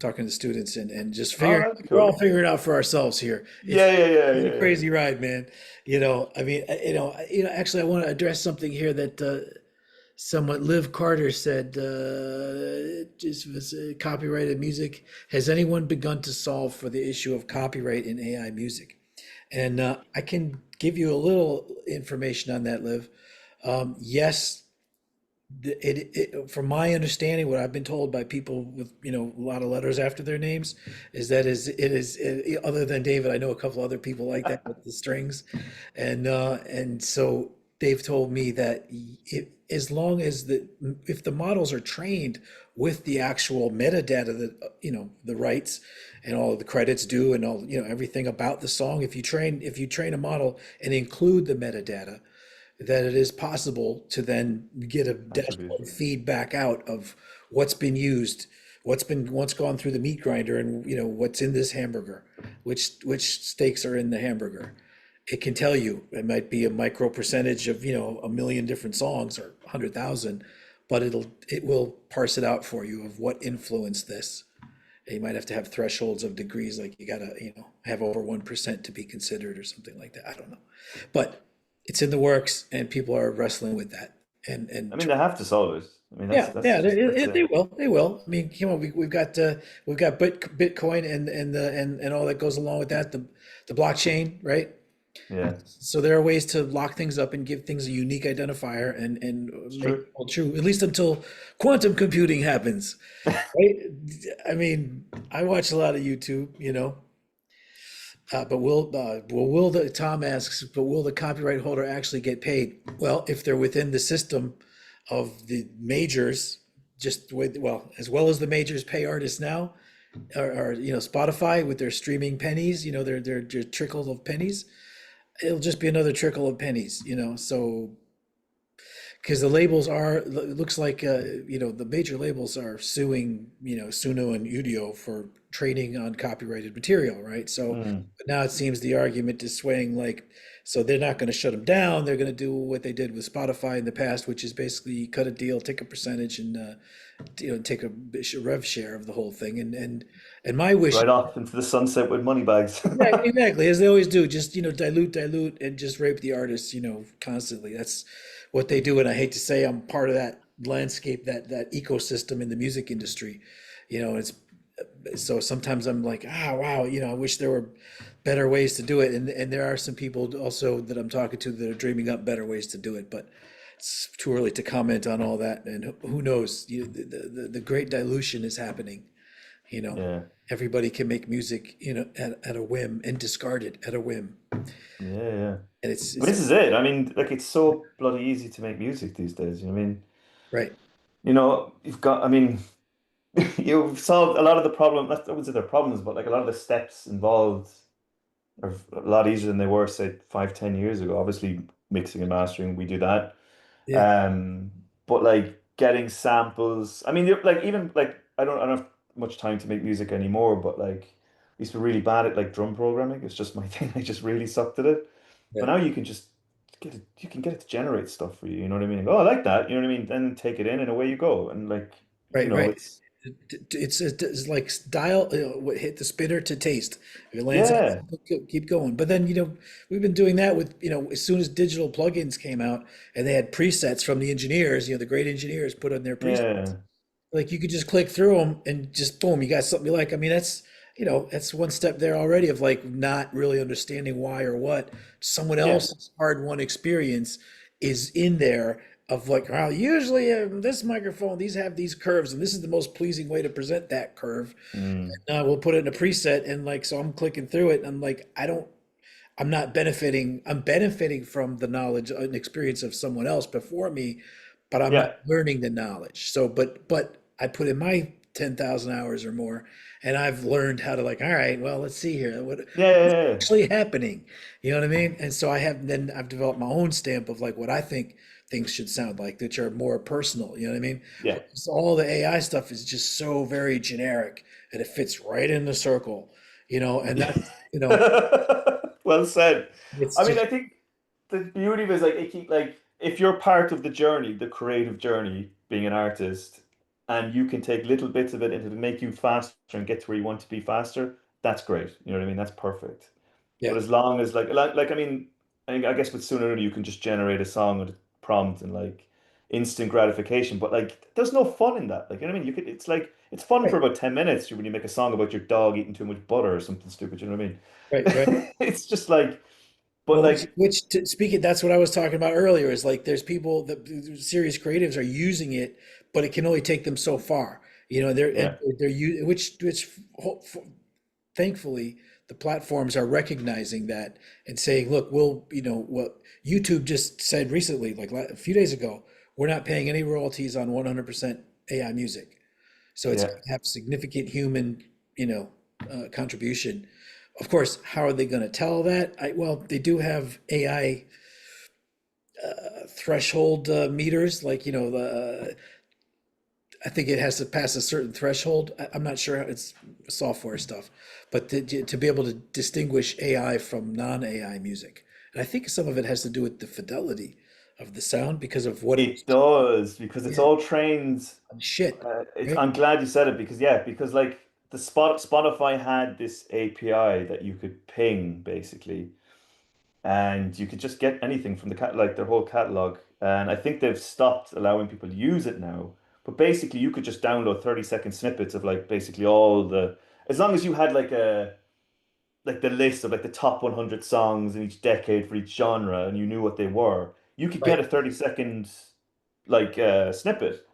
to students and just Oh, figuring. that'd be We're all cool. figuring it out for ourselves here. Yeah, yeah, yeah, Been a yeah, crazy ride, man. I mean, actually, I want to address something here that somewhat Liv Carter said, just was copyrighted music. Has anyone begun to solve for the issue of copyright in AI music? And I can give you a little information on that, Liv. Yes, from my understanding, what I've been told by people with a lot of letters after their names, is that other than David, I know a couple other people like that with the strings, and so they've told me that as long as if the models are trained with the actual metadata that the rights and all of the credits due and all everything about the song, if you train a model and include the metadata, that it is possible to then get a Attribute. dashboard feedback out of what's been used, what's gone through the meat grinder, and what's in this hamburger, which steaks are in the hamburger. It can tell you. It might be a micro percentage of a million different songs or 100,000, but it will parse it out for you of what influenced this. And you might have to have thresholds of degrees, like you gotta have over 1% to be considered or something like that. I don't know, but it's in the works, and people are wrestling with that. And I mean, they have to solve it. I mean, yeah, that's yeah, just that's they it. will. They will. I mean, come on, we've got Bitcoin and all that goes along with that, the blockchain, right? Yeah, So there are ways to lock things up and give things a unique identifier and it's make true. it all true, at least until quantum computing happens. Right? I mean, I watch a lot of YouTube, but will the Tom asks, but will the copyright holder actually get paid? Well, if they're within the system of the majors, just with, well, as well as the majors pay artists now, or Spotify with their streaming pennies, their trickle of pennies, it'll just be another trickle of pennies, so because the labels are, it looks like the major labels are suing Suno and Udio for trading on copyrighted material, right? So Mm, but now it seems the argument is swaying, like, so they're not going to shut them down, they're going to do what they did with Spotify in the past, which is basically cut a deal, take a percentage, and take a rev share of the whole thing. And my wish, right off into the sunset with money bags. yeah, exactly, as they always do, just dilute, and just rape the artists, constantly. That's what they do, and I hate to say I'm part of that landscape, that ecosystem in the music industry. It's so sometimes I'm like, wow, I wish there were better ways to do it, and there are some people also that I'm talking to that are dreaming up better ways to do it, but it's too early to comment on all that, and who knows? The great dilution is happening. You know, Yeah, everybody can make music, at a whim and discard it at a whim. yeah, yeah. And it's, But it's this is it. I mean, like it's so bloody easy to make music these days. You know what I mean? right, You've got, I mean, you've solved a lot of the problem. I wouldn't say they're problems, but like a lot of the steps involved are a lot easier than they were, say, 5, 10 years ago. Obviously, mixing and mastering, we do that. yeah, Um, but like getting samples, I mean, you're like even like I don't have much time to make music anymore, but like I used to be really bad at like drum programming. It's just my thing. I just really sucked at it. But yeah, now you can just you can get it to generate stuff for you. You know what I mean? Oh, I like that. You know what I mean? Then take it in and away you go. And like, right. it's It's like dial, hit the spinner to taste. If it lands on, yeah, keep going. But then, we've been doing that with, as soon as digital plugins came out and they had presets from the engineers, the great engineers put on their presets. yeah, Like you could just click through them and just boom, you got something you like. I mean, that's one step there already of like not really understanding why or what. Someone yeah, else's hard-won experience is in there of like, well, usually this microphone, these have these curves, and this is the most pleasing way to present that curve. mm, We'll put it in a preset, and like, so I'm clicking through it, and I'm like, I'm not benefiting. I'm benefiting from the knowledge and experience of someone else before me, but I'm not yeah, learning the knowledge. So, but I put in my 10,000 hours or more, and I've learned how to, like, all right, well, let's see here. yeah, What's yeah, yeah, actually happening? You know what I mean? And so I've developed my own stamp of like what I think things should sound like, that are more personal. You know what I mean? yeah. So all the AI stuff is just so very generic and it fits right in the circle, and that's, Well said. it's I mean, just I think the beauty of it is like it keep like if you're part of the journey, the creative journey, being an artist, and you can take little bits of it and it'll make you faster and get to where you want to be faster, that's great. You know what I mean? That's perfect. yeah, But as long as like I mean, I guess with Sooner you can just generate a song with a prompt and like instant gratification. But like, there's no fun in that. Like, you know what I mean? It's like it's fun for right, about 10 minutes when you make a song about your dog eating too much butter or something stupid. You know what I right. mean? It's just like, but Well, like, speaking, that's what I was talking about earlier. Is like there's people that serious creatives are using it, but it can only take them so far. yeah, They're which thankfully the platforms are recognizing that and saying, look, what YouTube just said recently, like a few days ago, we're not paying any royalties on 100% AI music. So it's yeah. going to have significant human, contribution. Of course, how are they going to tell that? Well, they do have AI threshold meters, like, I think it has to pass a certain threshold. I'm not sure, it's software stuff, but to be able to distinguish AI from non-AI music. And I think some of it has to do with the fidelity of the sound because of what it was. It does because it's Yeah, all trained. shit, right? I'm glad you said it because yeah, because like the Spotify had this API that you could ping basically and you could just get anything from the like their whole catalog. And I think they've stopped allowing people to use it now. But basically, you could just download 30-second snippets of like basically all the, as long as you had like the list of like the top 100 songs in each decade for each genre, and you knew what they were, you could get Right. a 30-second like snippet.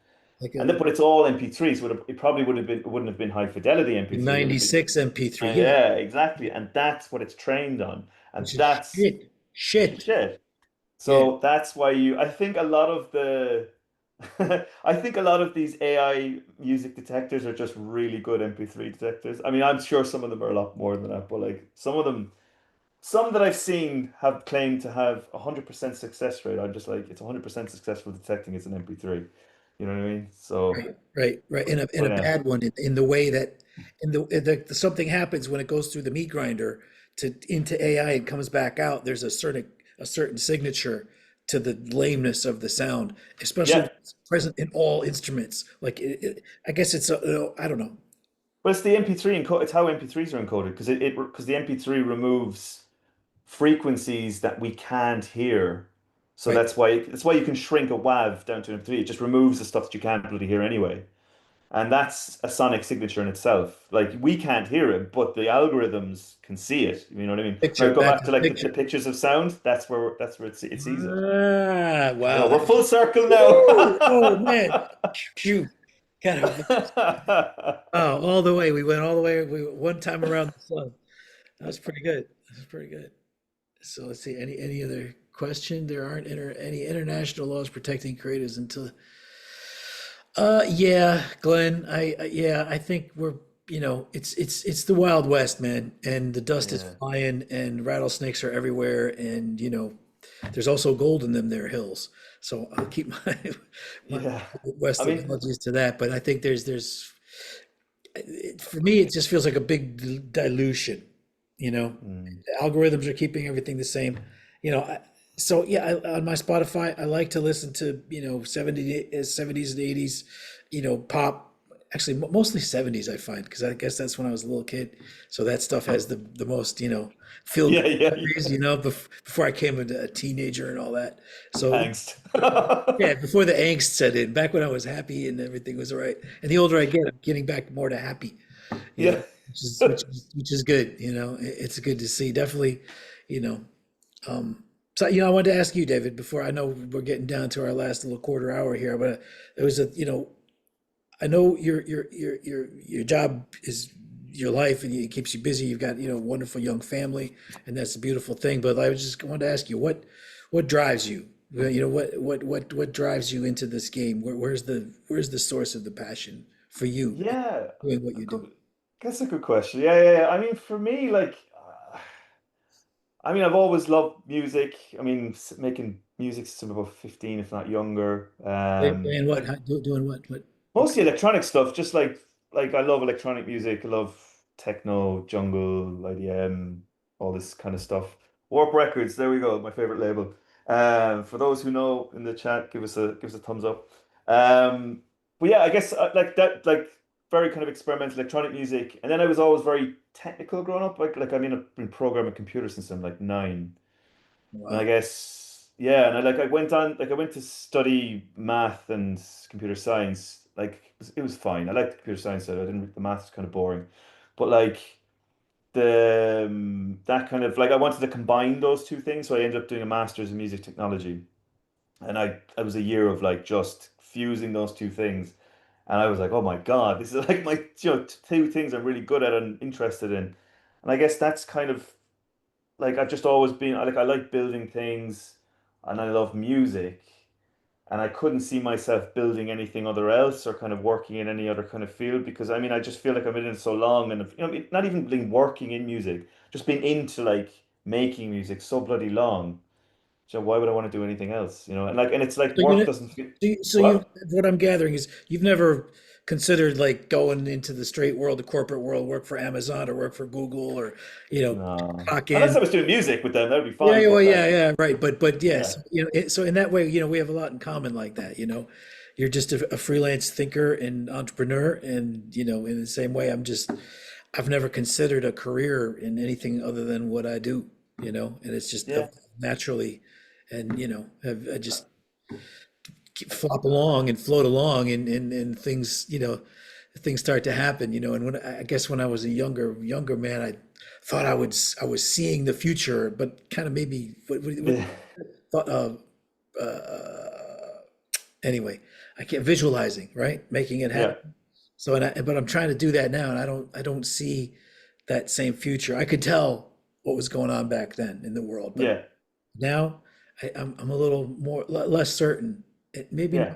Like And a then, but it's all MP3, so it probably would have been it wouldn't have been high fidelity MP3. It would have been, 96 MP3. Yeah, yeah, exactly. And that's what it's trained on. And which is that's shit. Shit. shit. Yeah. So that's why I think a lot of I think a lot of these AI music detectors are just really good MP3 detectors. I mean, I'm sure some of them are a lot more than that, but like some of them, some that I've seen have claimed to have 100% success rate. I'm just like, it's 100% successful detecting it's an MP3. You know what I mean? So, Right, right, right. In a yeah. bad one, in the way that in the something happens when it goes through the meat grinder to into AI and comes back out. There's a certain signature to the lameness of the sound, especially Yeah. when it's present in all instruments. Like I guess it's I don't know. But it's the MP3 encode, it's how MP3s are encoded because because the MP3 removes frequencies that we can't hear. So Right, that's why you can shrink a WAV down to an MP3. It just removes the stuff that you can't bloody hear anyway. And that's a sonic signature in itself. Like we can't hear it, but the algorithms can see it. You know what I mean? When picture I go back back to to the like the picture. pictures of sound, that's where it sees it. Ah, You know, wow. we're full circle now. Woo! Oh man, phew. Kind of. Oh, all the way. We went all the way. We one time around the sun. That was pretty good. That was pretty good. So let's see. Any other question? There aren't any international laws protecting creators until. Yeah, Glenn. Yeah. I think we're. It's the Wild West, man, and the dust is Yeah. flying, and rattlesnakes are everywhere, and there's also gold in them there hills. So I'll keep my Yeah. I West mean, analogies to that. But I think for me, it just feels like a big dilution. mm, Algorithms are keeping everything the same. You know, I, so yeah, on my Spotify, I like to listen to 70s and 80s, pop. Actually, mostly 70s I find because I guess that's when I was a little kid. So that stuff has the most feel yeah, good yeah, memories. yeah. Before I came into a teenager and all that. So Angst. yeah, before the angst set in, back when I was happy and everything was all right. And the older I get, I'm getting back more to happy, you know, Yeah. which is good. It's good to see. Definitely, you know. Um, so I wanted to ask you, David, before I know we're getting down to our last little quarter hour here, but there was I know your job is your life and it keeps you busy. You've got a wonderful young family, and that's a beautiful thing. But I was just wanted to ask you what drives you. What drives you into this game? Where's the source of the passion for you in Yeah. doing what A you do? good, that's a good question. Yeah, yeah, yeah. I mean, for me, like, I mean, I've always loved music. I mean, making music since I'm about 15, if not younger. Playing what? Like Doing what? What? mostly electronic stuff, just like I love electronic music. I love techno, jungle, IDM, all this kind of stuff. Warp Records, there we go, my favorite label. For those who know in the chat, give us a thumbs up. But yeah, I guess like that, like very kind of experimental electronic music. And then I was always very technical growing up. Like I mean, I've been programming computers since I'm like 9. And I Wow. guess, yeah, and I went to study math and computer science. Like it was fine. I liked the computer science side. I didn't, the math was kind of boring. But like that kind of like I wanted to combine those two things, so I ended up doing a master's in music technology. And I was a year of like just fusing those two things. And I was like, oh my God, this is like my two things I'm really good at and interested in. And I guess that's kind of like I've just always been like I like building things and I love music and I couldn't see myself building anything other else or kind of working in any other kind of field because I mean I just feel like I've been in it so long and not even being working in music, just being into like making music so bloody long. So why would I want to do anything else? And it's like So you work know, doesn't feel so what? what I'm gathering is you've never considered like going into the straight world, the corporate world, work for Amazon or work for Google or No. clock Unless in. I was doing music with them, that would be Yeah, fine. yeah, well, But yeah, like, yeah, right. But yeah, yes, so in that way, we have a lot in common like that. You're just a freelance thinker and entrepreneur, and in the same way, I've never considered a career in anything other than what I do. And it's just yeah, naturally, and I just flop along and float along and things start to happen. And when I guess when I was a younger man, I thought I was seeing the future, but kind of maybe what Yeah. thought anyway, I can't visualizing, right? Making it Yeah. happen. So but I'm trying to do that now, and I don't see that same future. I could tell what was going on back then in the world, but Yeah. now I'm a little more less certain. Maybe Yeah.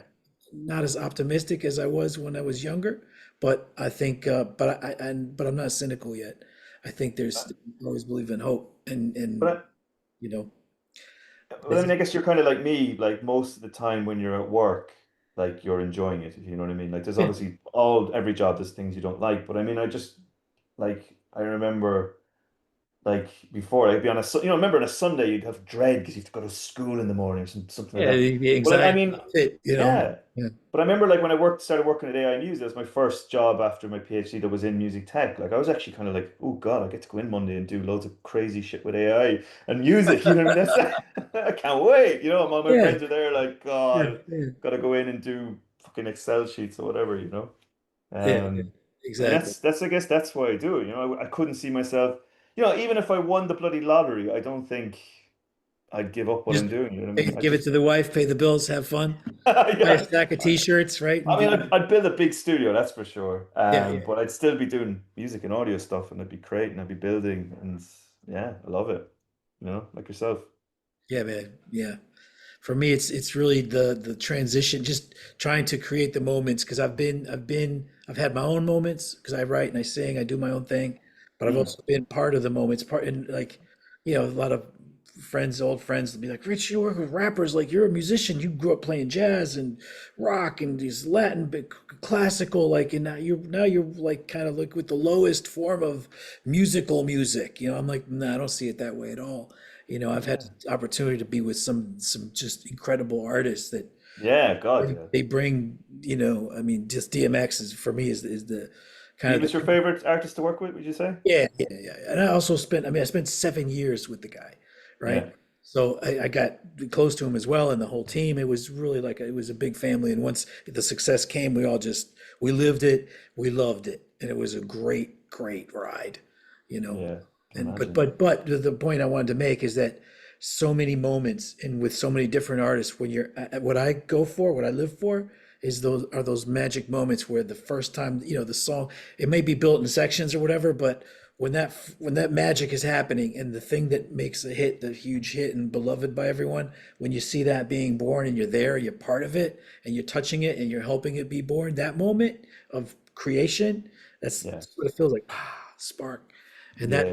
not as optimistic as I was when I was younger, but I think, but I'm not cynical yet. I think Uh, there's I always believe in hope, and But you know, I it's, mean, I guess you're kind of like me. Like most of the time when you're at work, like you're enjoying it, if you know what I mean. Like there's yeah, obviously every job there's things you don't like, but I mean, I just like I remember. Like before, I'd be on remember on a Sunday you'd have dread because you have to go to school in the morning or something like yeah, that. the Well, I anxiety mean, of it, you know. yeah. Yeah, But I remember like when started working at AI Music, that was my first job after my PhD that was in music tech. Like I was actually kind of like, oh God, I get to go in Monday and do loads of crazy shit with AI and music. You know what I mean? I can't wait. You know, all my yeah, friends are there like, yeah, God, yeah, gotta go in and do fucking Excel sheets or whatever, yeah, yeah, Um, and exactly. that's I guess that's why I do it. I couldn't see myself, even if I won the bloody lottery, I don't think I'd give up what I'm Just doing. You know what I mean? I give it just to the wife, pay the bills, have fun, buy a yeah. stack of t-shirts, right? I And mean, be, I'd build a big studio, that's for sure. yeah, yeah, But I'd still be doing music and audio stuff, and I'd be creating, I'd be building, and yeah, I love it. Like yourself. yeah, man, yeah. For me, it's really the transition, just trying to create the moments because I've had my own moments because I write and I sing, I do my own thing, but I've Mm, also been part of the moments, part and like, a lot of old friends will be like, Rich, you work with rappers, like you're a musician, you grew up playing jazz and rock and these Latin, but classical, like, and now you're like kind of like with the lowest form of musical music. I'm like, nah, I don't see it that way at all. I've had yeah. opportunity to be with some just incredible artists that Yeah, God, yeah. they bring, I mean, just DMX is for me is the kind He of was your the favorite artist to work with, would you say? yeah, yeah, yeah. And I also I spent 7 years with the guy, right? Yeah. So I got close to him as well and the whole team. It was really like it was a big family. And once the success came, we lived it, we loved it, and it was a great, great ride, you know. Yeah. Can And imagine. but the point I wanted to make is that so many moments and with so many different artists, when you're what I go for, what I live for, is those magic moments where the first time the song, it may be built in sections or whatever, but when that magic is happening and the thing that makes a hit, the huge hit and beloved by everyone, when you see that being born and you're there, you're part of it, and you're touching it and you're helping it be born, that moment of creation, Yeah. that's what it feels like. Spark. And Yeah.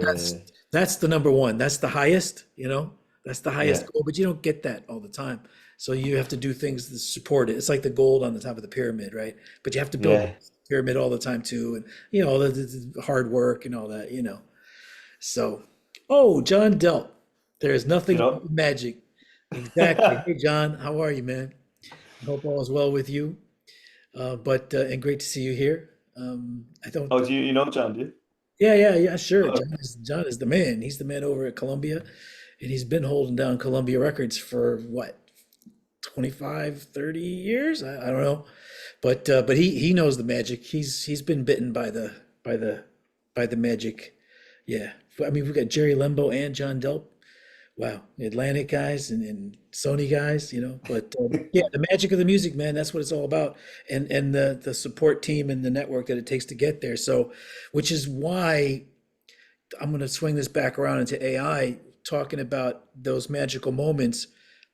that's the number one. That's the highest. That's the highest Yeah. goal, but you don't get that all the time. So you have to do things to support it. It's like the gold on the top of the pyramid, right? But you have to build the Yeah. pyramid all the time too, and all the hard work and all that. So, oh, John Delp, there is You nothing know? but magic. Exactly. Hey, John, how are you, man? I hope all is well with you. But and great to see you here. I don't. Oh, do you know John, do you? Yeah, yeah, yeah, sure. Oh, John is the man. He's the man over at Columbia, and he's been holding down Columbia Records for what, 25, 30 years? I don't know. But he knows the magic. He's been bitten by the by the magic. Yeah. I mean, we've got Jerry Lembo and John Delp. Wow, Atlantic guys and Sony guys. But yeah, the magic of the music, man, that's what it's all about. And the support team and the network that it takes to get there. So, which is why I'm going to swing this back around into AI, talking about those magical moments.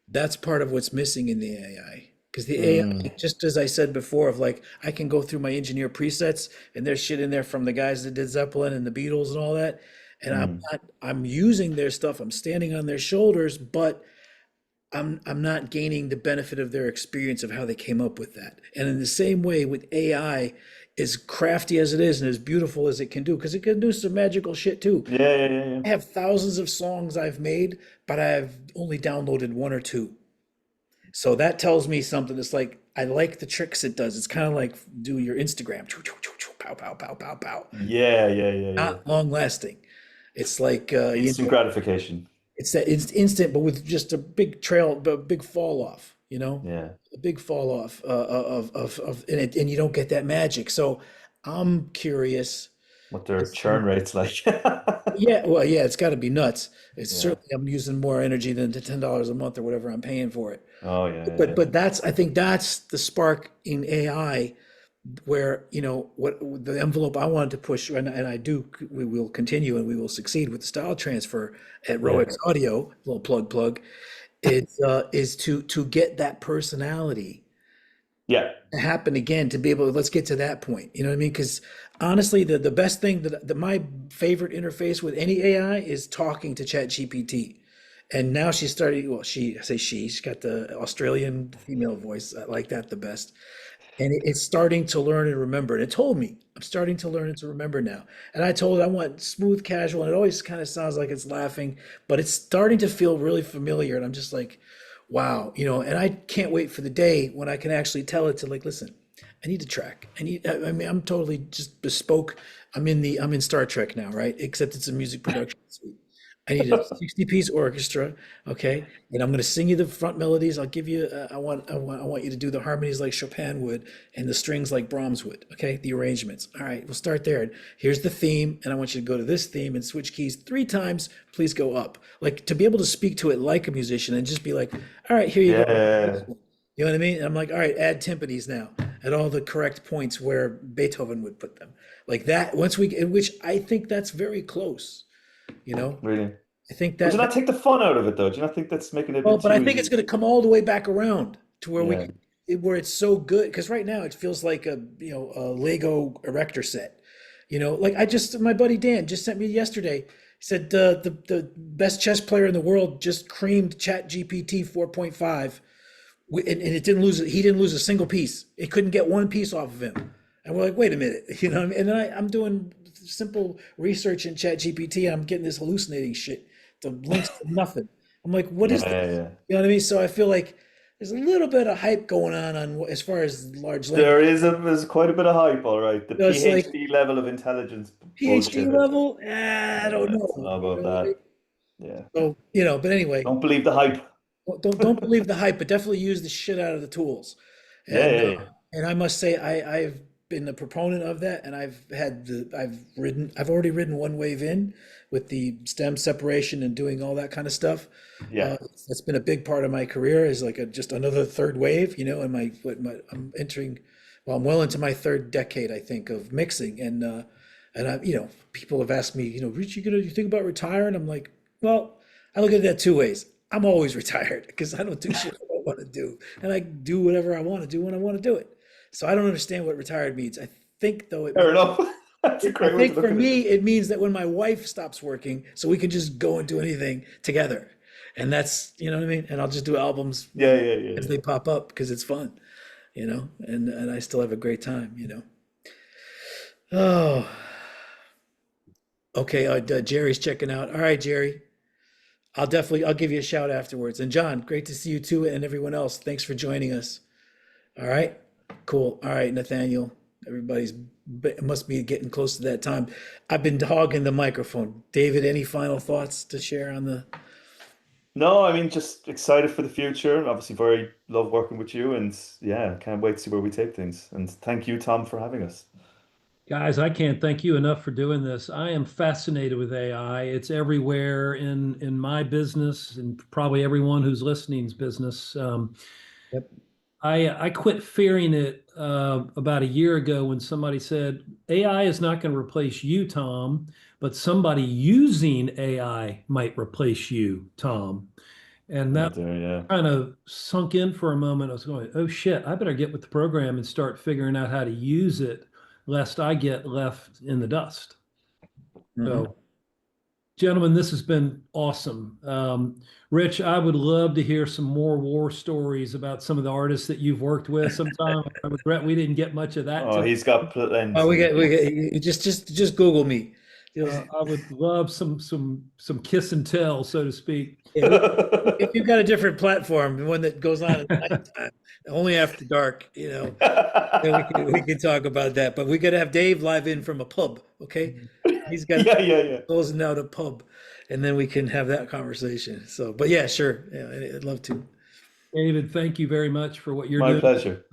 That's part of what's missing in the AI. Because the mm, AI, just as I said before, of like I can go through my engineer presets and there's shit in there from the guys that did Zeppelin and the Beatles and all that. And mm, I'm using their stuff, I'm standing on their shoulders, but I'm not gaining the benefit of their experience of how they came up with that. And in the same way with AI, as crafty as it is and as beautiful as it can do, because it can do some magical shit too. yeah, yeah, yeah, yeah. I have thousands of songs I've made, but I've only downloaded one or two. So that tells me something. It's like I like the tricks it does. It's kind of like do your Instagram, choo, choo, choo, choo, pow, pow, pow, pow, pow. Yeah, yeah, yeah, yeah. Not long lasting. It's like Instant gratification. it's instant, but with just a big trail, a big fall off. Yeah. A big fall off of and you don't get that magic. So I'm curious. what their It's, churn rate's like. yeah, well, yeah, it's got to be nuts. It's Yeah. certainly I'm using more energy than the $10 a month or whatever I'm paying for it. Oh yeah, But yeah. that's I think that's the spark in AI where what the envelope I wanted to push, and I do, we will continue and we will succeed with the style transfer at Yeah. Roex Audio, little plug, is to get that personality Yeah. to happen again, to be able to, let's get to that point. You know what I mean? Because honestly, the best thing that my favorite interface with any AI is talking to Chat GPT. And now she's starting, well, I say she's got the Australian female voice. I like that the best. And it's starting to learn and remember. And it told me, I'm starting to learn and to remember now. And I told it I want smooth, casual, and it always kind of sounds like it's laughing, but it's starting to feel really familiar. And I'm just like, wow, and I can't wait for the day when I can actually tell it to, like, listen, I need to track. I mean, I'm totally just bespoke. I'm in Star Trek now, right? Except it's a music production suite. I need a 60-piece orchestra, okay? And I'm going to sing you the front melodies. I'll give you. I want you to do the harmonies like Chopin would, and the strings like Brahms would. Okay, the arrangements. All right, we'll start there. And here's the theme, and I want you to go to this theme and switch keys 3 times. Please go up. Like, to be able to speak to it like a musician and just be like, all right, here you go. Yeah. You know what I mean? And I'm like, all right, add timpanis now at all the correct points where Beethoven would put them. Like that. Which I think that's very close. You know, Really. I think Would you that not take the fun out of it though? Do you not think that's making it a well, bit but I too think it's easy? going to come all the way back around to where Yeah. where it's so good. Because right now it feels like a Lego erector set. Like my buddy Dan just sent me yesterday. He said the best chess player in the world just creamed Chat GPT 4.5, and it didn't lose. He didn't lose a single piece. It couldn't get one piece off of him. And we're like, wait a minute, what I mean? And then I'm doing simple research in Chat GPT, and I'm getting this hallucinating shit. The links to nothing. I'm like, what Yeah, is this? yeah. You know what I mean? So I feel like there's a little bit of hype going on as far as large language. There's quite a bit of hype, all right. The It's like PhD level of intelligence PhD bullshit. level. I don't Yeah, it's know. not about that. Yeah. So but anyway, Don't believe the hype. well, don't believe the hype, but definitely use the shit out of the tools. Yeah, And yeah, yeah. and I must say I've been a proponent of that, and I've already ridden one wave in with the stem separation and doing all that kind of stuff. Yeah. That's been a big part of my career, is like just another third wave, and I'm entering, well, I'm well into my third decade, I think, of mixing. And I, people have asked me, Rich, you think about retiring? I'm like, well, I look at that two ways. I'm always retired because I don't do shit I don't want to do, and I do whatever I want to do when I want to do it. So I don't understand what retired means. I think though it Fair means, enough. That's a I great way to think look for at it. me it means that when my wife stops working, so we can just go and do anything together, and that's, what I mean. And I'll just do albums Yeah, yeah, yeah, as yeah. they pop up because it's fun, and I still have a great time. Oh, okay. Jerry's checking out. All right, Jerry. I'll give you a shout afterwards. And John, great to see you too, and everyone else. Thanks for joining us. All right, cool. All right, Nathaniel. It must be getting close to that time. I've been hogging the microphone. David, any final thoughts to share on the? No, I mean, just excited for the future. Obviously, very love working with you, and yeah, can't wait to see where we take things. And thank you, Tom, for having us. Guys, I can't thank you enough for doing this. I am fascinated with AI. It's everywhere in my business and probably everyone who's listening's business. Yep. I quit fearing it about a year ago when somebody said AI is not going to replace you, Tom, but somebody using AI might replace you, Tom. And Oh that dear, yeah. kind of sunk in for a moment. I was going, oh shit, I better get with the program and start figuring out how to use it, lest I get left in the dust. Mhm. So, gentlemen, this has been awesome. Rich, I would love to hear some more war stories about some of the artists that you've worked with sometime. I regret we didn't get much of that Oh, today. he's got Oh, we plenty. get you just Google me. I would love some kiss and tell, so to speak. Yeah, if you've got a different platform, one that goes on at nighttime, only after dark, then we can talk about that. But we got to have Dave live in from a pub, okay? He's got Yeah, yeah, yeah. closing out a pub, and then we can have that conversation. So, but yeah, sure, yeah, I'd love to. David, thank you very much for what you're My doing. pleasure.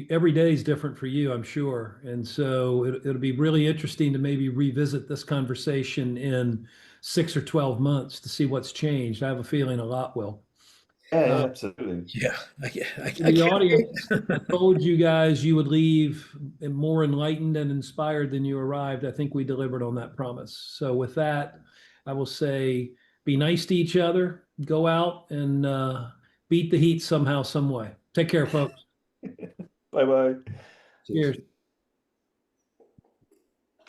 Every day is different for you, I'm sure. And so it'll be really interesting to maybe revisit this conversation in 6 or 12 months to see what's changed. I have a feeling a lot will. Yeah, Uh, yeah, absolutely. Yeah, to I the can't audience, wait. I told you guys you would leave more enlightened and inspired than you arrived. I think we delivered on that promise. So, with that, I will say be nice to each other, go out and beat the heat somehow, some way. Take care, folks. Bye bye. Cheers. Cheers.